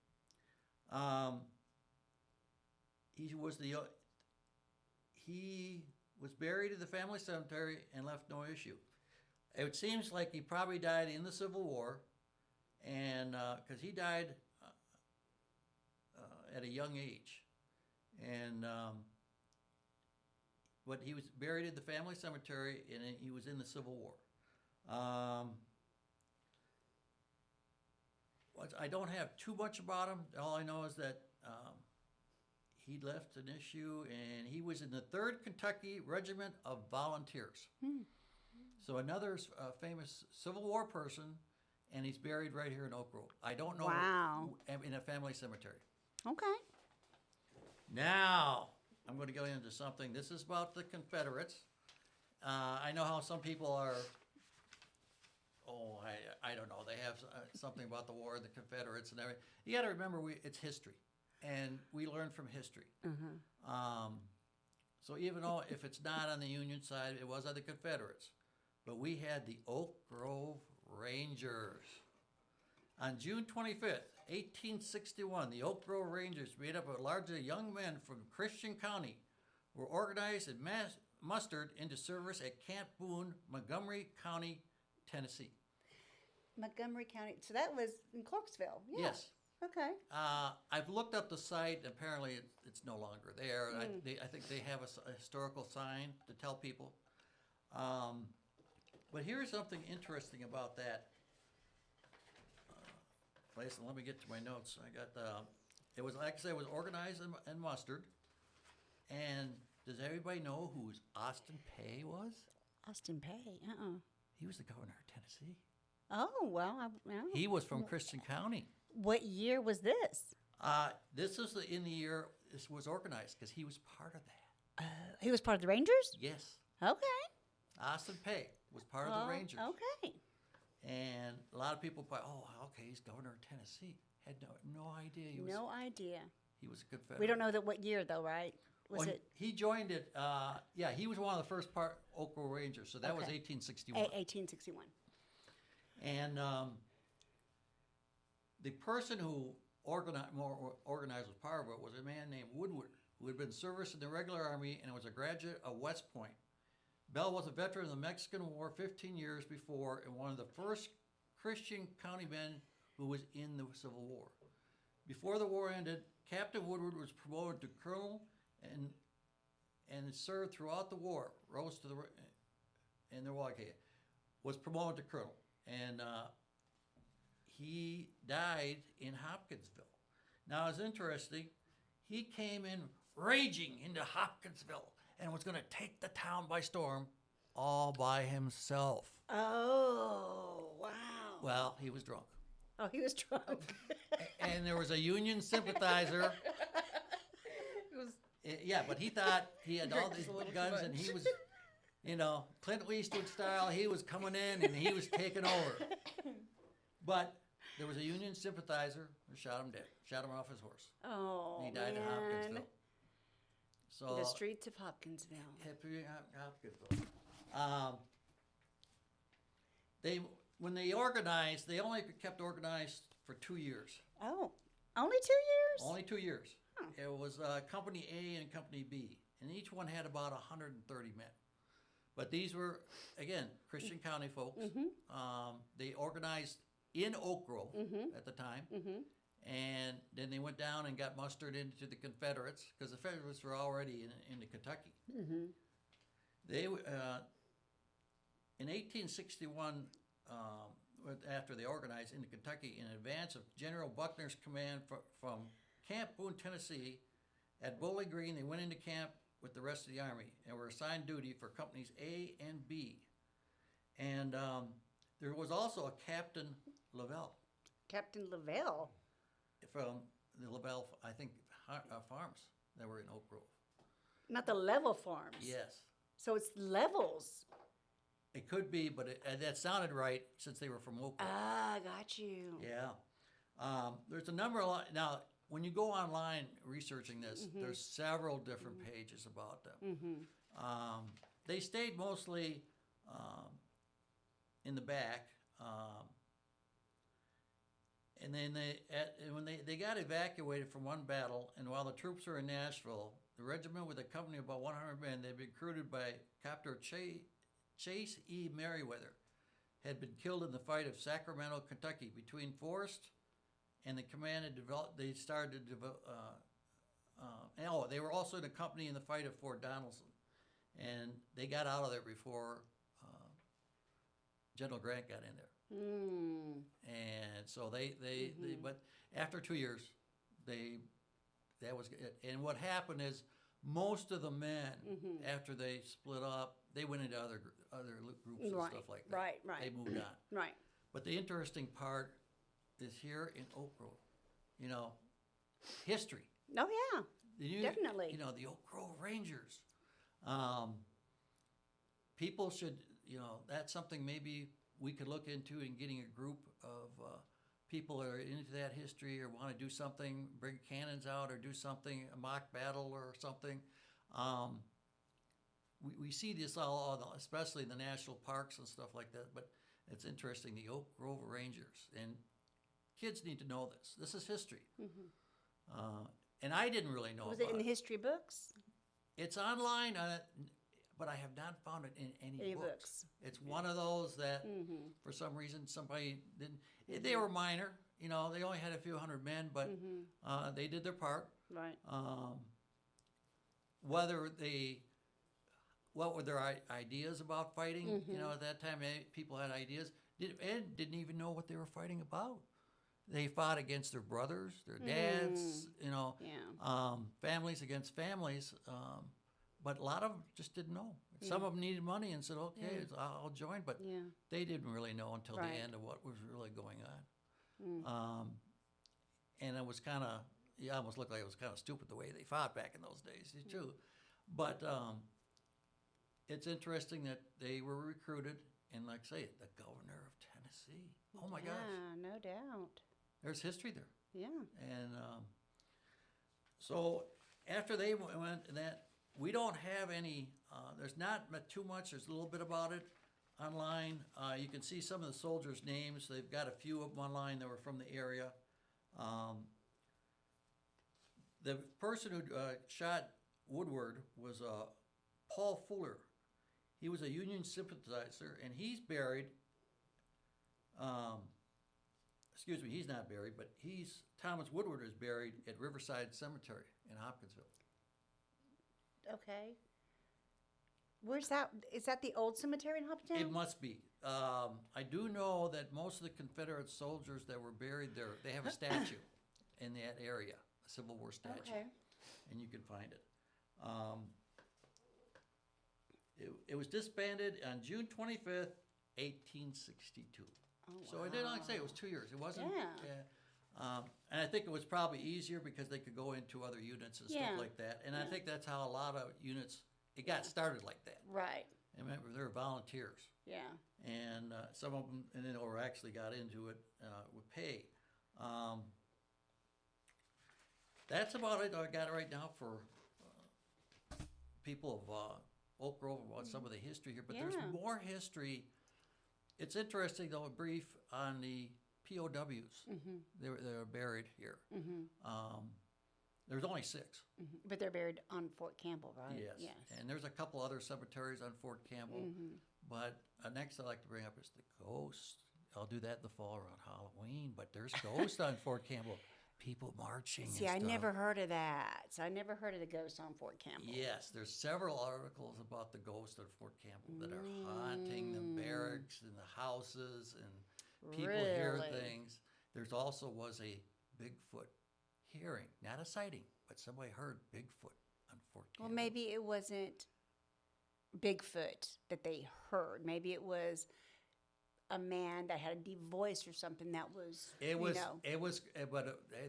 He was buried in the family cemetery and left no issue. It seems like he probably died in the Civil War, and because he died at a young age, and but he was buried in the family cemetery, and he was in the Civil War. I don't have too much about him. All I know is that he left an issue, and he was in the 3rd Kentucky Regiment of Volunteers. So another famous Civil War person, and he's buried right here in Oak Grove. I don't know. Wow. In a family cemetery. Okay. Now, I'm going to go into something. This is about the Confederates. I know how some people are I don't know. They have something about the war and the Confederates and everything. You got to remember, it's history, and we learn from history. So even though if it's not on the Union side, it was on the Confederates. But we had the Oak Grove Rangers. On June 25th, 1861, the Oak Grove Rangers, made up of largely young men from Christian County, were organized and mustered into service at Camp Boone, Montgomery County, Tennessee. Montgomery County. So that was in Clarksville. Yeah. Yes. Okay. I've looked up the site. Apparently, it's no longer there. I think they have a historical sign to tell people. But here's something interesting about that place. And let me get to my notes. I got it was, like I said, it was organized and mustered. And does everybody know who Austin Peay was? Austin Peay. He was the governor of Tennessee. Oh, well. He was from Christian County. What year was this? This is in the year this was organized because he was part of that. He was part of the Rangers? Yes. Okay. Austin Peay was part of the Rangers. Okay. And a lot of people thought, okay, he's governor of Tennessee. Had no idea. No idea. He was a Confederate. We don't know that what year, though, right? Was it? He joined it, he was one of the first Oak Grove Rangers, so that was 1861. 1861. And the person who organized was part of it was a man named Woodward, who had been service in the regular army and was a graduate of West Point. Bell was a veteran of the Mexican War 15 years before and one of the first Christian County men who was in the Civil War. Before the war ended, Captain Woodward was promoted to colonel and served throughout the war. Rose to was promoted to colonel, and he died in Hopkinsville. Now it's interesting. He came in raging into Hopkinsville and was going to take the town by storm all by himself. Oh, wow. Well, he was drunk. Oh, he was drunk. And there was a Union sympathizer. But he thought he had all these guns and he was, Clint Eastwood style. He was coming in and he was taking over. But there was a Union sympathizer who shot him dead, shot him off his horse. Oh, and he died in Hopkinsville. So the streets of Hopkinsville. Hopkinsville. When they organized, they only kept organized for 2 years. Oh, only 2 years? Only 2 years. Huh. It was Company A and Company B, and each one had about 130 men. But these were, again, Christian County folks. Mm-hmm. They organized in Oak Grove at the time, and then they went down and got mustered into the Confederates because the Confederates were already into Kentucky. They in 1861, after they organized into Kentucky, in advance of General Buckner's command from Camp Boone, Tennessee, at Bowling Green, they went into camp with the rest of the Army and were assigned duty for companies A and B. And there was also a Captain Lavelle. Captain Lavelle? From the Lavelle, I think, farms that were in Oak Grove. Not the Level farms? Yes. So it's levels? It could be, but that sounded right since they were from Oak Grove. Ah, got you. Yeah. There's a number of, now, when you go online researching this, there's several different pages about them. They stayed mostly in the back, and then when they got evacuated from one battle, and while the troops were in Nashville, the regiment with a company of about 100 men, they'd been recruited by Captain Chase E. Merriweather, had been killed in the fight of Sacramento, Kentucky, between Forrest and the command had developed. They started to develop. They were also in a company in the fight of Fort Donelson, and they got out of there before General Grant got in there. And so they but after 2 years, that was it. And what happened is most of the men after they split up, they went into other groups and stuff like that. Right. They moved on. Right. But the interesting part is here in Oak Grove, history. Oh, yeah. Definitely. The Oak Grove Rangers. People should, that's something maybe we could look into in getting a group of people that are into that history or want to do something, bring cannons out or do something, a mock battle or something. We see this all, especially in the national parks and stuff like that, but it's interesting, the Oak Grove Rangers, and kids need to know this. This is history. And I didn't really know Was about it in the history books? It's online, but I have not found it in any books. It's one of those that, for some reason, somebody didn't. They were minor, you know. They only had a few hundred men, but they did their part. Right. What were their ideas about fighting? You know, at that time, people had ideas. Didn't even know what they were fighting about. They fought against their brothers, their dads, you know, families against families. But a lot of them just didn't know. Some of them needed money and said, okay, I'll join. But they didn't really know until the end of what was really going on. And it was kind of, it almost looked like it was kind of stupid the way they fought back in those days, too. But it's interesting that they were recruited. And like I say, the governor of Tennessee. Oh, my gosh. Yeah, no doubt. There's history there. Yeah. And so after they went, that we don't have any. There's not too much. There's a little bit about it online. You can see some of the soldiers' names. They've got a few of them online that were from the area. The person who shot Woodward was Paul Fuller. He was a Union sympathizer, and he's buried. Excuse me, he's not buried, but Thomas Woodward is buried at Riverside Cemetery in Hopkinsville. Okay. Where's that? Is that the old cemetery in Hoptown? It must be. I do know that most of the Confederate soldiers that were buried there, they have a statue in that area, a Civil War statue. Okay. And you can find it. It was disbanded on June 25th, 1862. Oh, wow. So I did, like I say, it was 2 years. It wasn't. Yeah. And I think it was probably easier because they could go into other units and stuff like that. And I think that's how a lot of units, it got started like that. Right. And remember, they were volunteers. Yeah. And some of them, and then or actually got into it with pay. That's about it. I got it right now for people of Oak Grove about some of the history here. But there's more history. It's interesting, though, a brief on the POWs. They were buried here. There's only 6. But they're buried on Fort Campbell, right? Yes. And there's a couple other cemeteries on Fort Campbell. But next I'd like to bring up is the ghost. I'll do that in the fall around Halloween. But there's ghosts on Fort Campbell. People marching. See, I never heard of that. So I never heard of the ghost on Fort Campbell. Yes, there's several articles about the ghost at Fort Campbell that are haunting the barracks and the houses, and people hear things. There's also was a Bigfoot hearing, not a sighting, but somebody heard Bigfoot on Fort Campbell. Well, maybe it wasn't Bigfoot that they heard. Maybe it was a man that had a deep voice or something that was, but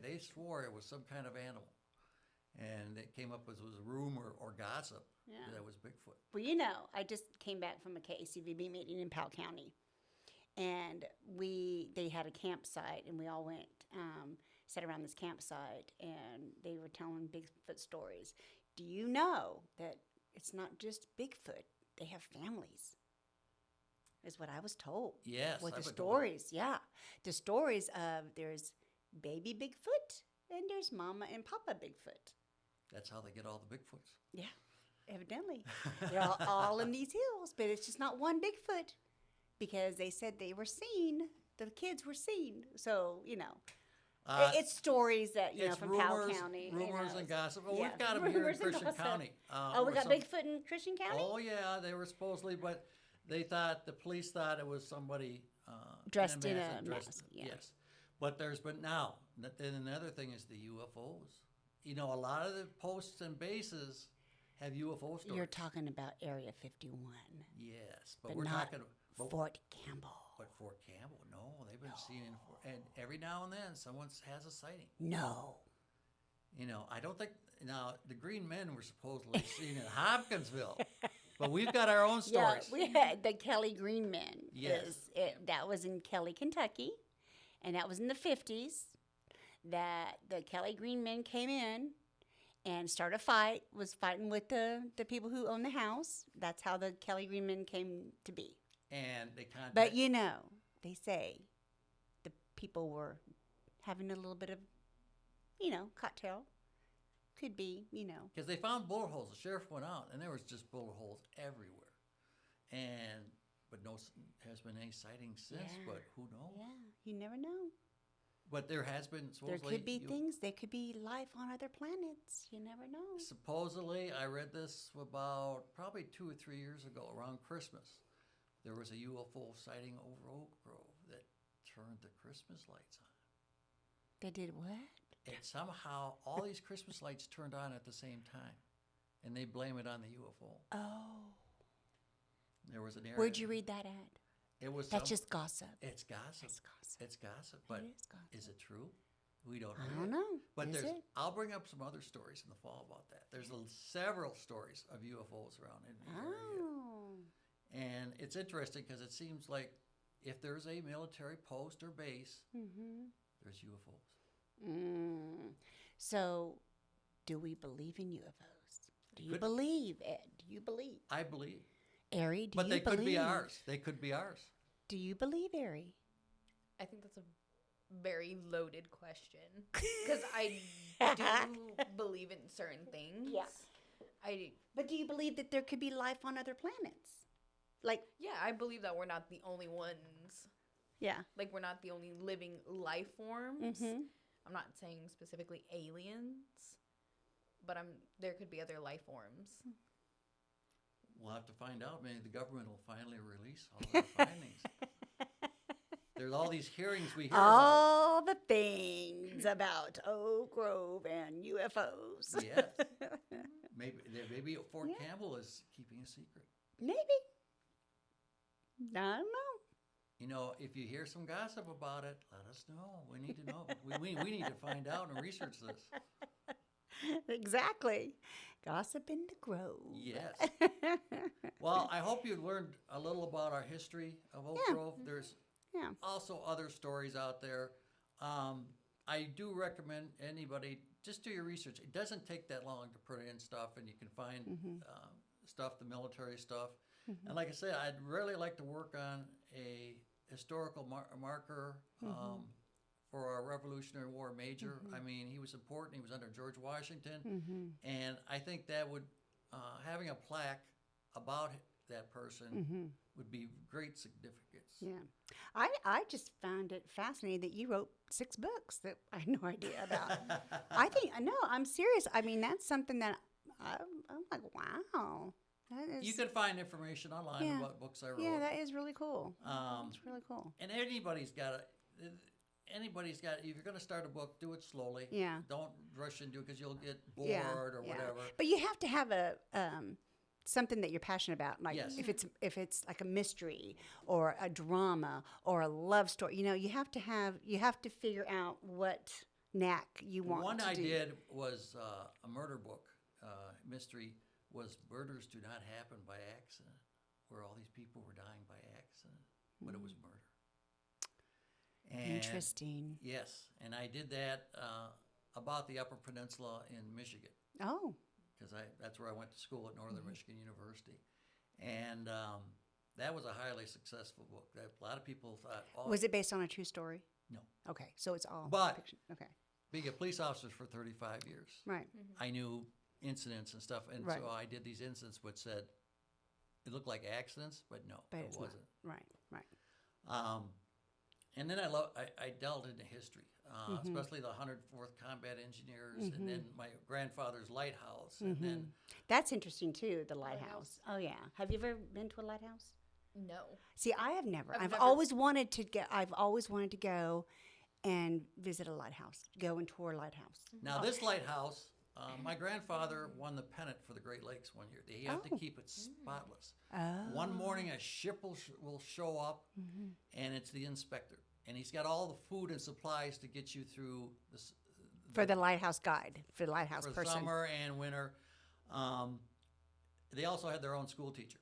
they swore it was some kind of animal. And it came up as was a rumor or gossip that it was Bigfoot. Well, I just came back from a KACVB meeting in Powell County. And they had a campsite, and we all went, sat around this campsite, and they were telling Bigfoot stories. Do you know that it's not just Bigfoot? They have families, is what I was told. Yes. With the stories, the stories of there's baby Bigfoot, and there's Mama and Papa Bigfoot. That's how they get all the Bigfoots. Yeah, evidently. They're all in these hills, but it's just not one Bigfoot. Because they said they were seen, the kids were seen. So, it's stories that, from Powell County. Rumors and gossip. Well, we've got them here in Christian County. We got Bigfoot in Christian County? Oh, yeah, they were supposedly, but the police thought it was somebody dressed in a mask. Yes. But now, then another thing is the UFOs. A lot of the posts and bases have UFO stories. You're talking about Area 51. Yes, but we're talking about Fort Campbell. But Fort Campbell, no, they've been seen and every now and then someone has a sighting. No. I don't think the Green Men were supposedly seen in Hopkinsville, but we've got our own stories. Yeah, we had the Kelly Green Men. Yes. That was in Kelly, Kentucky, and that was in the 50s. That the Kelly Green men came in and started a fight. Was fighting with the people who own the house. That's how the Kelly Green men came to be. And they contacted. But they say the people were having a little bit of, cocktail. Could be, Because they found bullet holes. The sheriff went out, and there was just bullet holes everywhere. But has been any sightings since. Yeah. But who knows? Yeah, you never know. But there has been There supposedly. could be things. There could be life on other planets. You never know. Supposedly, I read this about probably 2 or 3 years ago, around Christmas. There was a UFO sighting over Oak Grove that turned the Christmas lights on. They did what? And somehow all these Christmas lights turned on at the same time, and they blame it on the UFO. Oh. There was an area. Where'd you read that at? It was. That's just gossip. It's gossip. It's gossip. It's gossip. But It is gossip. is it true? We don't know. I don't know. But Is it? I'll bring up some other stories in the fall about that. There's several stories of UFOs around in the area. Oh. And it's interesting because it seems like if there's a military post or base, there's UFOs. So, do we believe in UFOs? Do you Could- believe, Ed? Do you believe? I believe. Ari, do But you they believe? could be ours. They could be ours. Do you believe, Ari? I think that's a very loaded question because I do believe in certain things. Yeah. I But do you believe that there could be life on other planets? I believe that we're not the only ones. Yeah. Like we're not the only living life forms. Mm-hmm. I'm not saying specifically aliens, but there could be other life forms. We'll have to find out. Maybe the government will finally release all their findings. There's all these hearings we hear about. All the things about Oak Grove and UFOs. Yes. Maybe Fort Campbell is keeping a secret. Maybe. I don't know. You know, if you hear some gossip about it, let us know. We need to know. we need to find out and research this. Exactly. Gossip in the Grove. Yes. Well, I hope you learned a little about our history of Oak Grove. There's also other stories out there. I do recommend anybody just do your research. It doesn't take that long to put in stuff, and you can find stuff, the military stuff. And like I said, I'd really like to work on a historical marker for our Revolutionary War major. I mean, he was important. He was under George Washington. And I think that would, having a plaque about that person would be great significance. Yeah. I just found it fascinating that you wrote 6 books that I had no idea about. I'm serious. I mean, that's something that I'm like, wow. You can find information online about books I wrote. Yeah, that is really cool. It's really cool. And anybody's got, if you're going to start a book, do it slowly. Yeah. Don't rush into it because you'll get bored or whatever. But you have to have a something that you're passionate about. Like if it's like a mystery or a drama or a love story, you have to figure out what knack you want One to I do. did was a murder book, mystery. Was murders do not happen by accident, where all these people were dying by accident, but it was murder. And Interesting. Yes, and I did that about the Upper Peninsula in Michigan, Oh. because that's where I went to school at Northern Michigan University, and that was a highly successful book. A lot of people thought, "Oh, Was it based on a true story? no." Okay, so it's all But- fiction. Okay, Being a police officer for 35 years, right. I knew incidents and stuff, and Right. so I did these incidents which said it looked like accidents, but no, But it it's wasn't. not. Right. And then I delved into history, especially the 104th Combat Engineers, and then my grandfather's lighthouse, and then That's interesting too. The lighthouse. Oh yeah. Have you ever been to a lighthouse? No. See, I have never. I've never- always wanted to go. I've always wanted to go and visit a lighthouse. Go and tour a lighthouse. now this lighthouse, my grandfather won the pennant for the Great Lakes one year. They have to keep it spotless. Oh. One morning, a ship will show up, and it's the inspector, and he's got all the food and supplies to get you through For the lighthouse guide, for the lighthouse for person. summer and winter. They also had their own school teacher.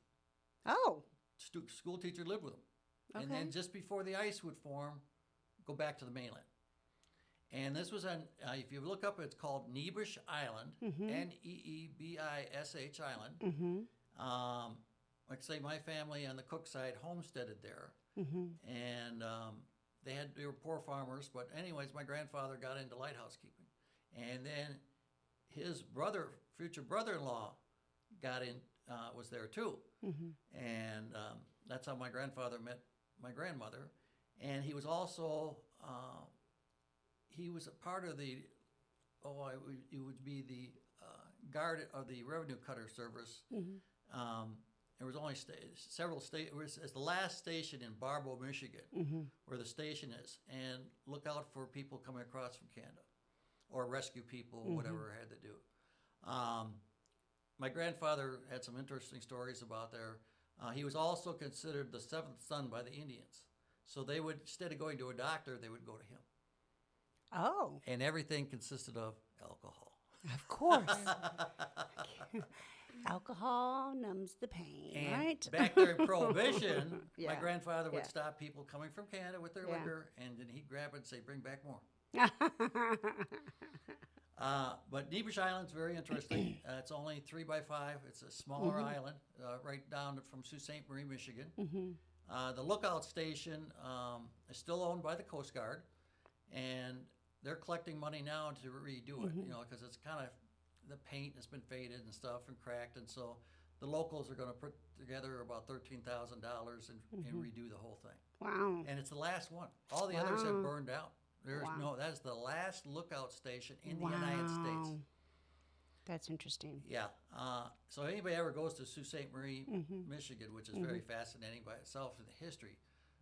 Oh. School teacher lived with them. And then just before the ice would form, go back to the mainland. And this was on, if you look up, it's called Neebish Island, Neebish Island. Like I say, my family on the Cook side homesteaded there. And they were poor farmers, but anyways, my grandfather got into lighthouse keeping. And then his future brother-in-law was there too. And that's how my grandfather met my grandmother. And he was also, he was a part of the, it would be the guard of the revenue cutter service. There was only several stations. It was the last station in Barbow, Michigan, where the station is. And look out for people coming across from Canada, or rescue people, whatever had to do. My grandfather had some interesting stories about there. He was also considered the seventh son by the Indians. So they would, instead of going to a doctor, they would go to him. Oh. And everything consisted of alcohol. Of course. Alcohol numbs the pain, And right? back there in Prohibition, my Yeah. grandfather would Yeah. stop people coming from Canada with their liquor, and then he'd grab it and say, bring back more. But Neebish Island's very interesting. It's only 3 by 5. It's a smaller island, right down from Sault Ste. Marie, Michigan. The lookout station is still owned by the Coast Guard, and they're collecting money now to redo it, because it's kind of, the paint has been faded and stuff and cracked, and so the locals are going to put together about $13,000 and redo the whole thing. Wow. And it's the last one. All the others have burned out. That is the last lookout station in the United States. That's interesting. Yeah. So anybody ever goes to Sault Ste. Marie, Michigan, which is very fascinating by itself in the history,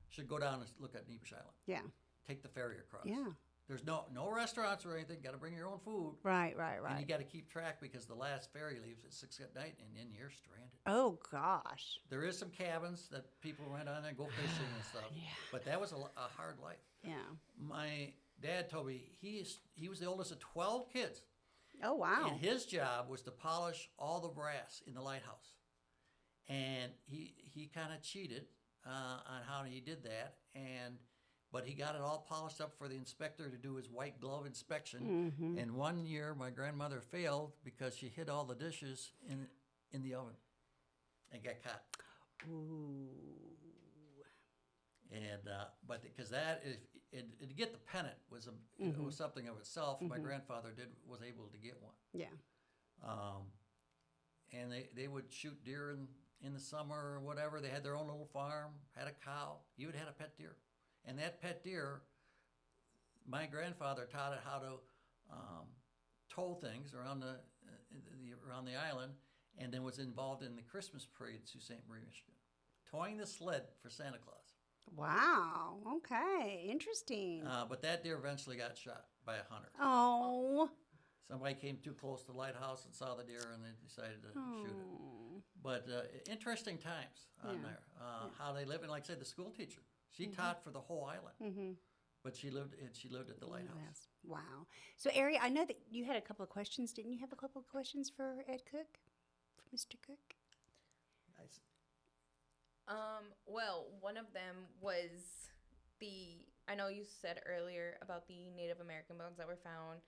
should go down and look at Neebish Island. Yeah. Take the ferry across. Yeah. There's no restaurants or anything. Got to bring your own food. Right. And you got to keep track because the last ferry leaves at 6 at night, and then you're stranded. Oh, gosh. There is some cabins that people rent on and go fishing and stuff. But that was a hard life. Yeah. My dad told me he was the oldest of 12 kids. Oh, wow. And his job was to polish all the brass in the lighthouse. And he kind of cheated on how he did that. But he got it all polished up for the inspector to do his white glove inspection. And one year, my grandmother failed because she hid all the dishes in the oven and got caught. Ooh. And but because to get the pennant was was something of itself. My grandfather was able to get one. Yeah. And they would shoot deer in the summer or whatever. They had their own little farm, had a cow. He would had a pet deer. And that pet deer, my grandfather taught it how to tow things around the island, and then was involved in the Christmas parade in Sault Ste. Marie, Michigan, towing the sled for Santa Claus. Wow. Okay. Interesting. But that deer eventually got shot by a hunter. Oh. Somebody came too close to the lighthouse and saw the deer, and they decided to shoot it. But interesting times on there. How they live, and like I said, the school teacher. She taught for the whole island, but she lived at the lighthouse. Wow. So, Ari, I know that you had a couple of questions. Didn't you have a couple of questions for Ed Cook, for Mr. Cook? Nice. Well, one of them was I know you said earlier about the Native American bones that were found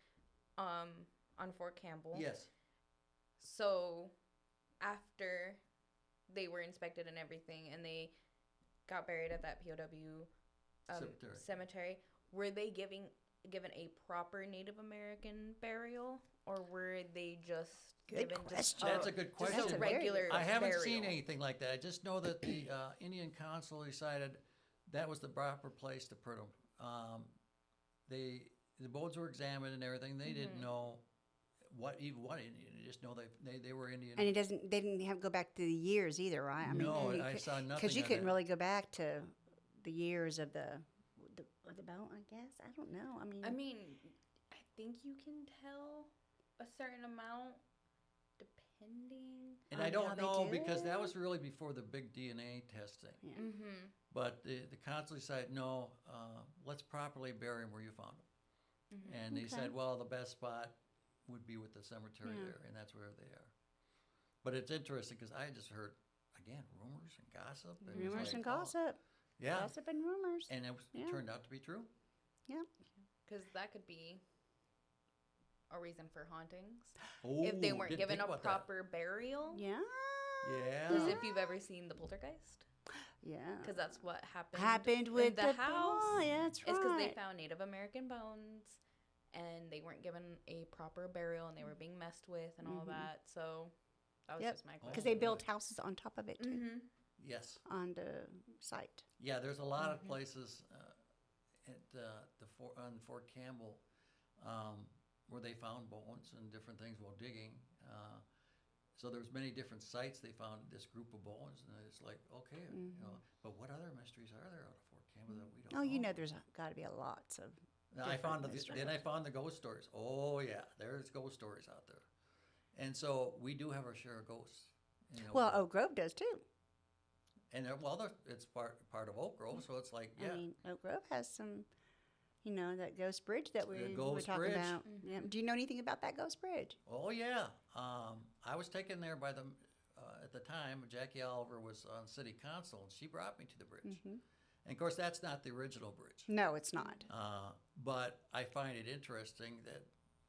on Fort Campbell. Yes. So, after they were inspected and everything, and they got buried at that POW cemetery. Were they given a proper Native American burial, or were they just given That's a good question. Just a regular I haven't burial? seen anything like that. I just know that the Indian Council decided that was the proper place to put them. The bones were examined and everything. They didn't know what Indian. They just know they were Indian. And they didn't have to go back to the years either, right? I mean, No, I saw nothing. because you on couldn't that. really go back to the years of the bone, I guess. I don't know. I mean, I think you can tell a certain amount depending. And on I don't how they know do because that it. was really before the big DNA testing. Yeah. Mm-hmm. But the council decided, no, let's properly bury them where you found them. And they said, well, the best spot would be with the cemetery there, and that's where they are. But it's interesting because I just heard, again, rumors and gossip. And it's rumors like, and oh, gossip. Yeah. Gossip and rumors. And it turned out to be true. Yeah. Because that could be a reason for hauntings. Oh, If they weren't didn't given think a about proper burial. Yeah. Yeah. Because if you've ever seen the poltergeist. Yeah. Because that's what happened. Happened in with the house. Oh, yeah, that's right. It's because they found Native American bones, and they weren't given a proper burial, and they were being messed with and all that. So that was just my question. Because they built houses on top of it too, Yes. on the site. Yeah, there's a lot of places on Fort Campbell where they found bones and different things while digging. So there's many different sites they found this group of bones, and it's like, okay, you know, but what other mysteries are there out of Fort Campbell that we don't know? Oh, you know, there's got to be lots of. Then I found the ghost stories. Oh yeah, there's ghost stories out there, and so we do have our share of ghosts. You know, Well, Oak Grove does too. and it's part of Oak Grove, so it's like I mean, Oak Grove has some, you know, that ghost bridge that we were Ghost talking Bridge. about. Yeah. Do you know anything about that ghost bridge? Oh yeah, I was taken there by the at the time. Jackie Oliver was on City Council, and she brought me to the bridge. And of course, that's not the original bridge. No, it's not. But I find it interesting that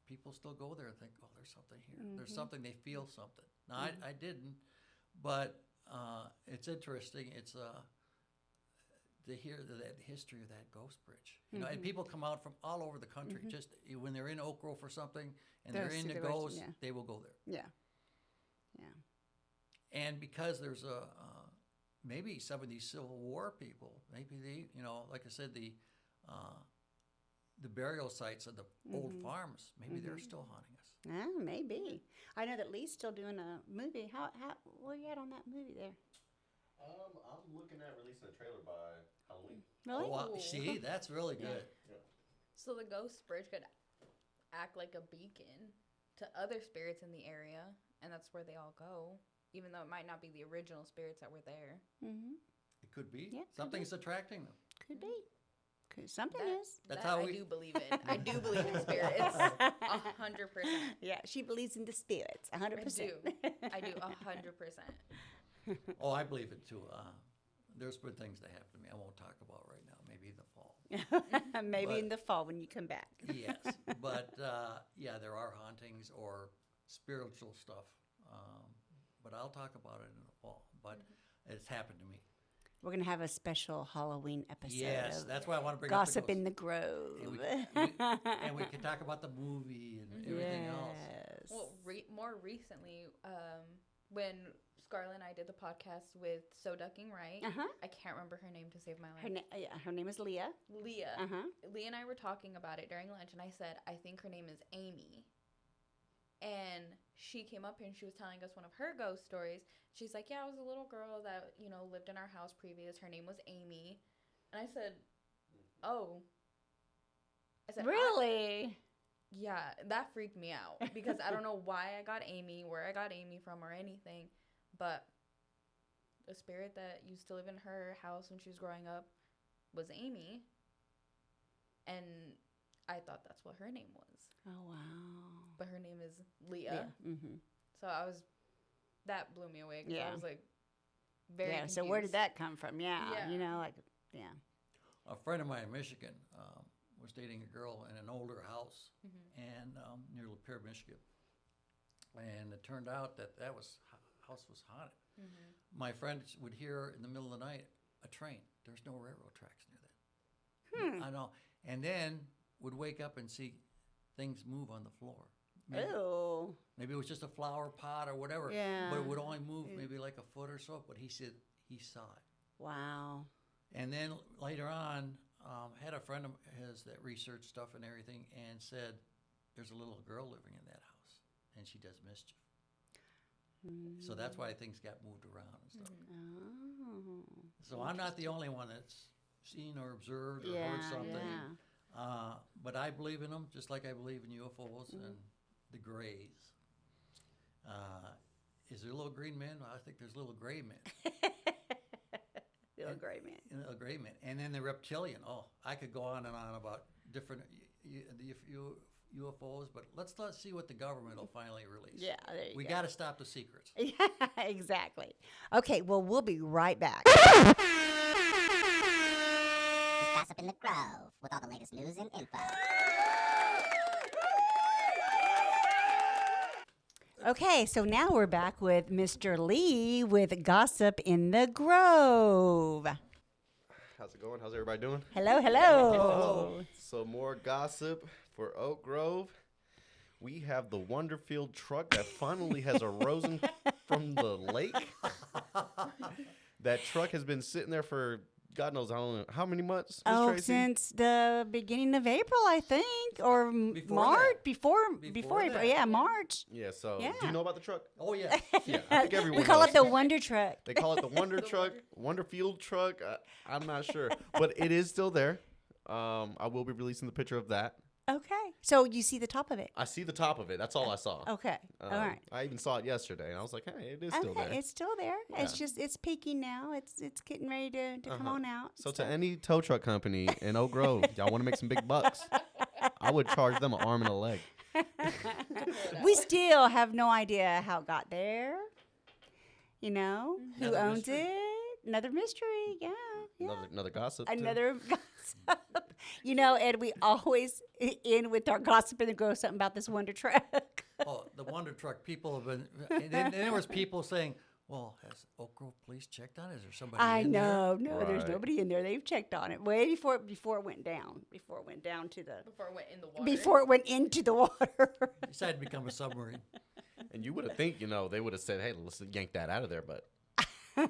people still go there and think, oh, there's something here. There's something. They feel something. Now I didn't, but it's interesting. It's to hear that history of that ghost bridge. You know, and people come out from all over the country. Just when they're in Oak Grove for something and they're into ghosts, they will go there. Yeah. Yeah. And because there's maybe some of these Civil War people, maybe they, you know, like I said, the burial sites of the old farms, maybe they're still haunting us. Ah, maybe. I know that Lee's still doing a movie. How where you at on that movie there? I'm looking at releasing a trailer by Halloween. Really? Oh, wow. See, that's really good. Yeah. So the ghost bridge could act like a beacon to other spirits in the area, and that's where they all go, even though it might not be the original spirits that were there. It could be. Yeah, could Something's attracting them. Could be. Something is. That's that how I we do believe in. I do believe in spirits. 100%. Yeah, she believes in the spirits. 100%. I do 100%. Oh, I believe it too. There's been things that happen to me I won't talk about right now. Maybe in the fall. Maybe But- in the fall when you come back. Yes, but yeah, there are hauntings or spiritual stuff. But I'll talk about it in the fall. But it's happened to me. We're going to have a special Halloween episode. Yes, of that's why I want to bring Gossip up the in ghosts. the Grove. And we can talk about the movie and everything else. Yes. Well, more recently, when Scarlett and I did the podcast with So Ducking Right, I can't remember her name to save my life. Her name is Leah. Leah. Uh-huh. Leah and I were talking about it during lunch, and I said, I think her name is Amy. And she came up here and she was telling us one of her ghost stories. She's like, yeah, I was a little girl that, you know, lived in our house previous. Her name was Amy. And I said, oh. I said, Really? yeah, that freaked me out because I don't know why I got Amy, where I got Amy from or anything. But the spirit that used to live in her house when she was growing up was Amy. And I thought that's what her name was. Oh, wow. But her name is Leah. Mm-hmm. So that blew me away because Yeah. I was like very confused. So where did that come from? Yeah. Yeah. You know, like, yeah. A friend of mine in Michigan was dating a girl in an older house and near Lapeer, Michigan. And it turned out that house was haunted. My friend would hear in the middle of the night a train. There's no railroad tracks near that. I know. And then would wake up and see things move on the floor. Maybe it was just a flower pot or whatever. Yeah. But it would only move maybe like a foot or so. But he said he saw it. Wow. And then later on, had a friend of his that researched stuff and everything, and said there's a little girl living in that house, and she does mischief. So that's why things got moved around and stuff. Oh. So I'm not the only one that's seen or observed or Yeah, heard something. yeah. But I believe in them, just like I believe in UFOs and the grays. Is there little green men? I think there's little gray men. Little gray man. Little gray men. And then the reptilian. Oh, I could go on and on about different UFOs, but let's see what the government will finally release. Yeah, there you We go. got to stop the secrets. Yeah, exactly. Okay, well, we'll be right back. Gossip in the Grove with all the latest news and info. Okay, so now we're back with Mr. Lee with Gossip in the Grove. How's it going? How's everybody doing? Hello, hello. So more gossip for Oak Grove. We have the Wonderfield truck that finally has arisen from the lake. That truck has been sitting there for God knows how many months? Ms. Tracy? Since the beginning of April, I think, or March, before April. that. Yeah, March. Yeah, so Yeah. do you know about the truck? Oh, yeah. Yeah, I think everyone We call knows. it the Wonder Truck. They call it the Wonder Truck, Wonderfield truck. I'm not sure, but it is still there. I will be releasing the picture of that. Okay, so you see the top of it. I see the top of it. That's all I saw. Okay, all right. I even saw it yesterday, and I was like, hey, it is still there. It's still there. It's Yeah. just it's peaking now. It's getting ready to come on out. So to any tow truck company in Oak Grove, y'all want to make some big bucks, I would charge them an arm and a leg. We still have no idea how it got there. You know, who Another owns mystery. it? Another mystery. Yeah. Another gossip. too. Another gossip. You know, Ed, we always end with our gossip in the Grove something about this Wonder Truck. Oh, the Wonder Truck. People have been. And then there was people saying, "Well, has Oak Grove Police checked on it? Is there somebody?" I in know. No, there's Right. nobody in there. They've checked on it way before it went down. Before it went down to the. Before it went in the water. Before it went into the water. There? Decided to become a submarine. And you would have think, they would have said, hey, let's yank that out of there, but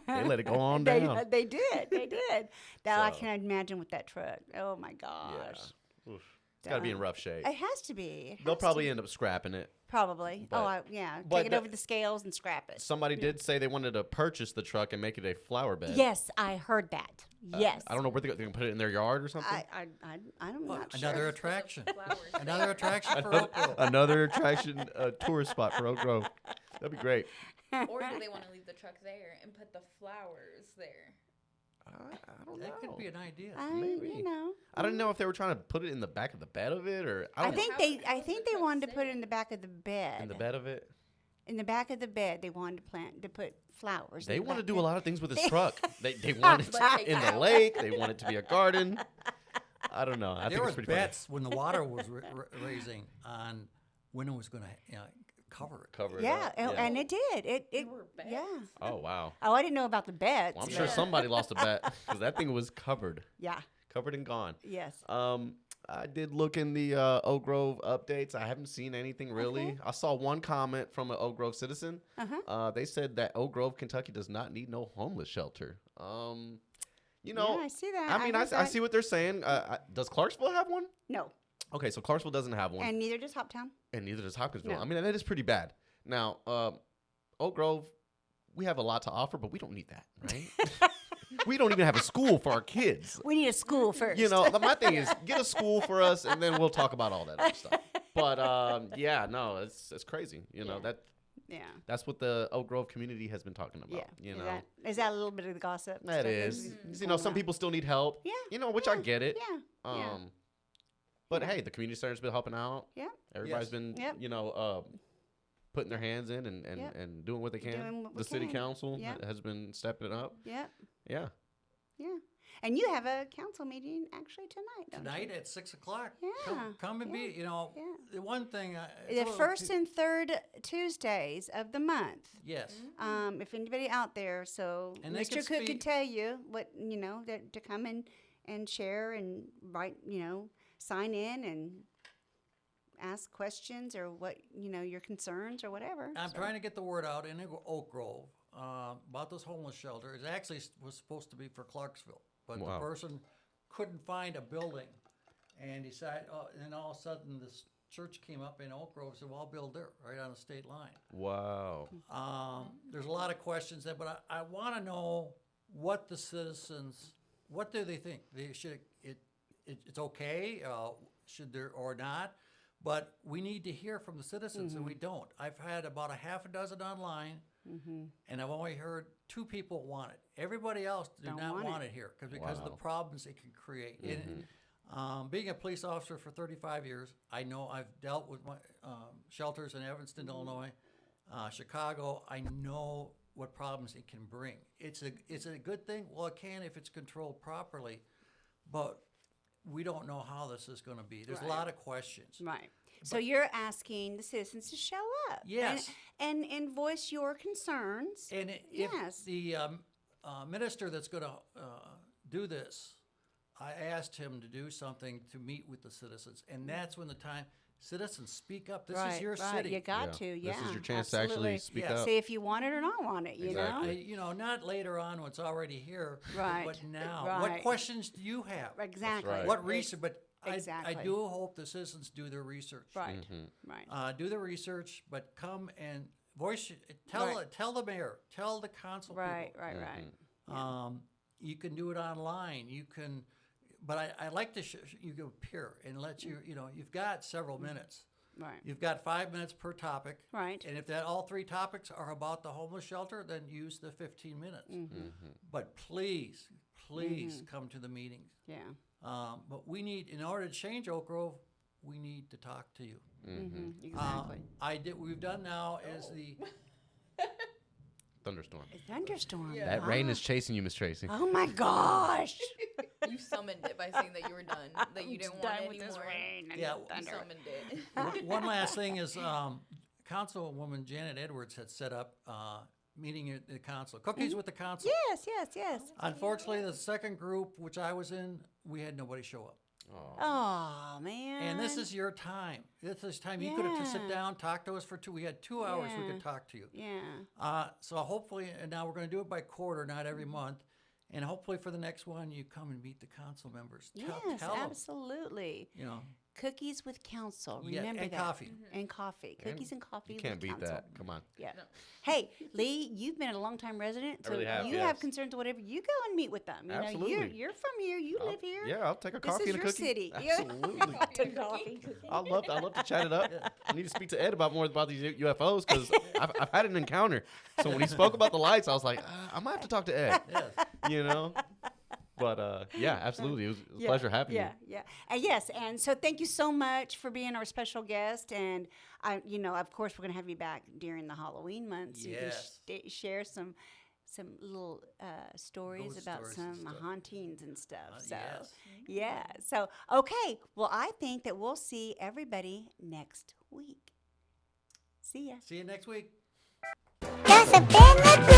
they let it go on down. They did. They did. Now I So- can imagine with that truck. Oh my gosh. Yeah. Oof. It's got to be in rough shape. It has to be. They'll probably end up scrapping it. Probably. But- but Take it over the scales and scrap it. Somebody did say they wanted to purchase the truck and make it a flower bed. Yes, I heard that. Yes. I don't know where they're going to put it in their yard or something. I don't know. Another attraction. Flowers. Another attraction for Oak Grove. Another attraction, tourist spot for Oak Grove. That'd be great. Or do they want to leave the truck there and put the flowers there? I don't know. That could be an idea. Maybe. You know. I don't know if they were trying to put it in the back of the bed of it, or I I don't know. think How they would the wanted to truck put it sit? in the back of the bed. In the bed of it. In the back of the bed, they wanted to put flowers. They in the want to back do a bed. lot of things with this truck. They want it But take in it the out. lake. They want it to be a garden. I don't know. I There think was it's pretty funny. bets when the water was raising on when it was going to cover it. Cover it Yeah, up. and it did. It There were bets? yeah. Oh wow. Oh, I didn't know about the beds. Well, I'm sure somebody lost a bet because that thing was covered and gone. Yes. I did look in the Oak Grove updates. I haven't seen anything really. Okay. I saw one comment from an Oak Grove citizen. They said that Oak Grove, Kentucky, does not need no homeless shelter. Yeah, I see that. I mean, heard I that. see what they're saying. Does Clarksville have one? No, Okay, so Clarksville doesn't have one, and neither does Hoptown. and neither does Hopkinsville. No. I mean, that is pretty bad. Now, Oak Grove, we have a lot to offer, but we don't need that, right? We don't even have a school for our kids. We need a school first. My thing is get a school for us, and then we'll talk about all that other stuff. But yeah, no, it's crazy. Yeah. That's what the Oak Grove community has been talking about. Yeah. Is that a little bit of the gossip? That stuff is. that's Some going on? people still need help. Yeah. Which I get it. Yeah. Yeah. But hey, the community center's been helping out. Yeah. Everybody's Yes. been, Yep. putting their hands in and Yep. and doing what they can. Doing what we The city can. council Yep. has been stepping up. Yeah. Yeah. Yeah. And you have a council meeting actually tonight, don't Tonight you? at 6:00. Yeah, Come and be. yeah. The one thing. The first and third Tuesdays of the month. Yes. If anybody out there, so And they Mr. can Cook could speak- tell you what that to come and share and write, sign in and ask questions or what your concerns or whatever. I'm So- trying to get the word out in Oak Grove about this homeless shelter. It actually was supposed to be for Clarksville, but Wow. the person couldn't find a building, and decided. And all of a sudden, this church came up in Oak Grove. Said, "Well, I'll build there, right on the state line." Wow. There's a lot of questions there, but I want to know what the citizens. What do they think? It's okay? Should there or not? But we need to hear from the citizens, and we don't. I've had about a half a dozen online, and I've only heard 2 people want it. Everybody else do Don't not want want it. it here because of the Wow. problems it can create. And, being a police officer for 35 years, I know I've dealt with my, shelters in Evanston, Illinois, Chicago. I know what problems it can bring. It's a good thing. Well, it can if it's controlled properly, but we don't know how this is going to be. There's a lot of questions. Right. So you're asking the citizens to show up. Yes. And voice your concerns. And if the minister that's going to do this, I asked him to do something to meet with the citizens. And that's when the time, citizens, speak up. This is your city. You got to, This is your chance to actually speak up. See if you want it or not want it, you know? Not later on when it's already here, Right. but now. Right. What questions do you have? Exactly. Right. What research? But Exactly. I do hope the citizens do their research. Right. Mm-hmm. Right. Do the research, but come and voice. Tell the mayor. Tell the council Right. people. Right. You can do it online. You can, but I like to you go appear and let you. You've got several minutes. Right. You've got 5 minutes per topic. Right. And if all 3 topics are about the homeless shelter, then use the 15 minutes. But please come to the meetings. Yeah. But we need, in order to change Oak Grove, we need to talk to you. Exactly. We've done now is the Thunderstorm. A thunderstorm. Yeah. That rain is chasing you, Miss Tracy. Oh my gosh. You summoned it by saying that you were done, that you didn't want it anymore. Yeah. You summoned it. one last thing is Councilwoman Janet Edwards had set up meeting at the council, cookies with the council. Yes. Unfortunately, the second group, which I was in, we had nobody show up. Oh man. And this is your time. This is time you could have sit down, talk to us for 2. We had 2 hours. We could talk to you. Yeah. So hopefully, and now we're going to do it by quarter, not every month. And hopefully for the next one, you come and meet the council members. Yes, tell 'em, absolutely. Cookies with council. Yeah, Remember and that. coffee. And coffee. Cookies and coffee You can't with beat council. that. Come on. Yeah. Hey, Lee, you've been a long-time resident, so really have, you yes. have concerns or whatever. You go and meet with them. You know, Absolutely. you're from here. You live here. Yeah, I'll take a This coffee is and a your cookie. city. Absolutely. Coffee. I'd love to chat it up. I need to speak to Ed more about these UFOs because I've had an encounter. So when he spoke about the lights, I was like, I might have to talk to Ed. Yes. But yeah, absolutely. It was a pleasure having you. Yeah. And yes, and so thank you so much for being our special guest. And of course, we're gonna have you back during the Halloween months. Yes. You can share some little stories Ghost about stories and some stuff. hauntings and stuff. So yes. yeah. So okay. Well, I think that we'll see everybody next week. See ya. See you next week. Gossip in the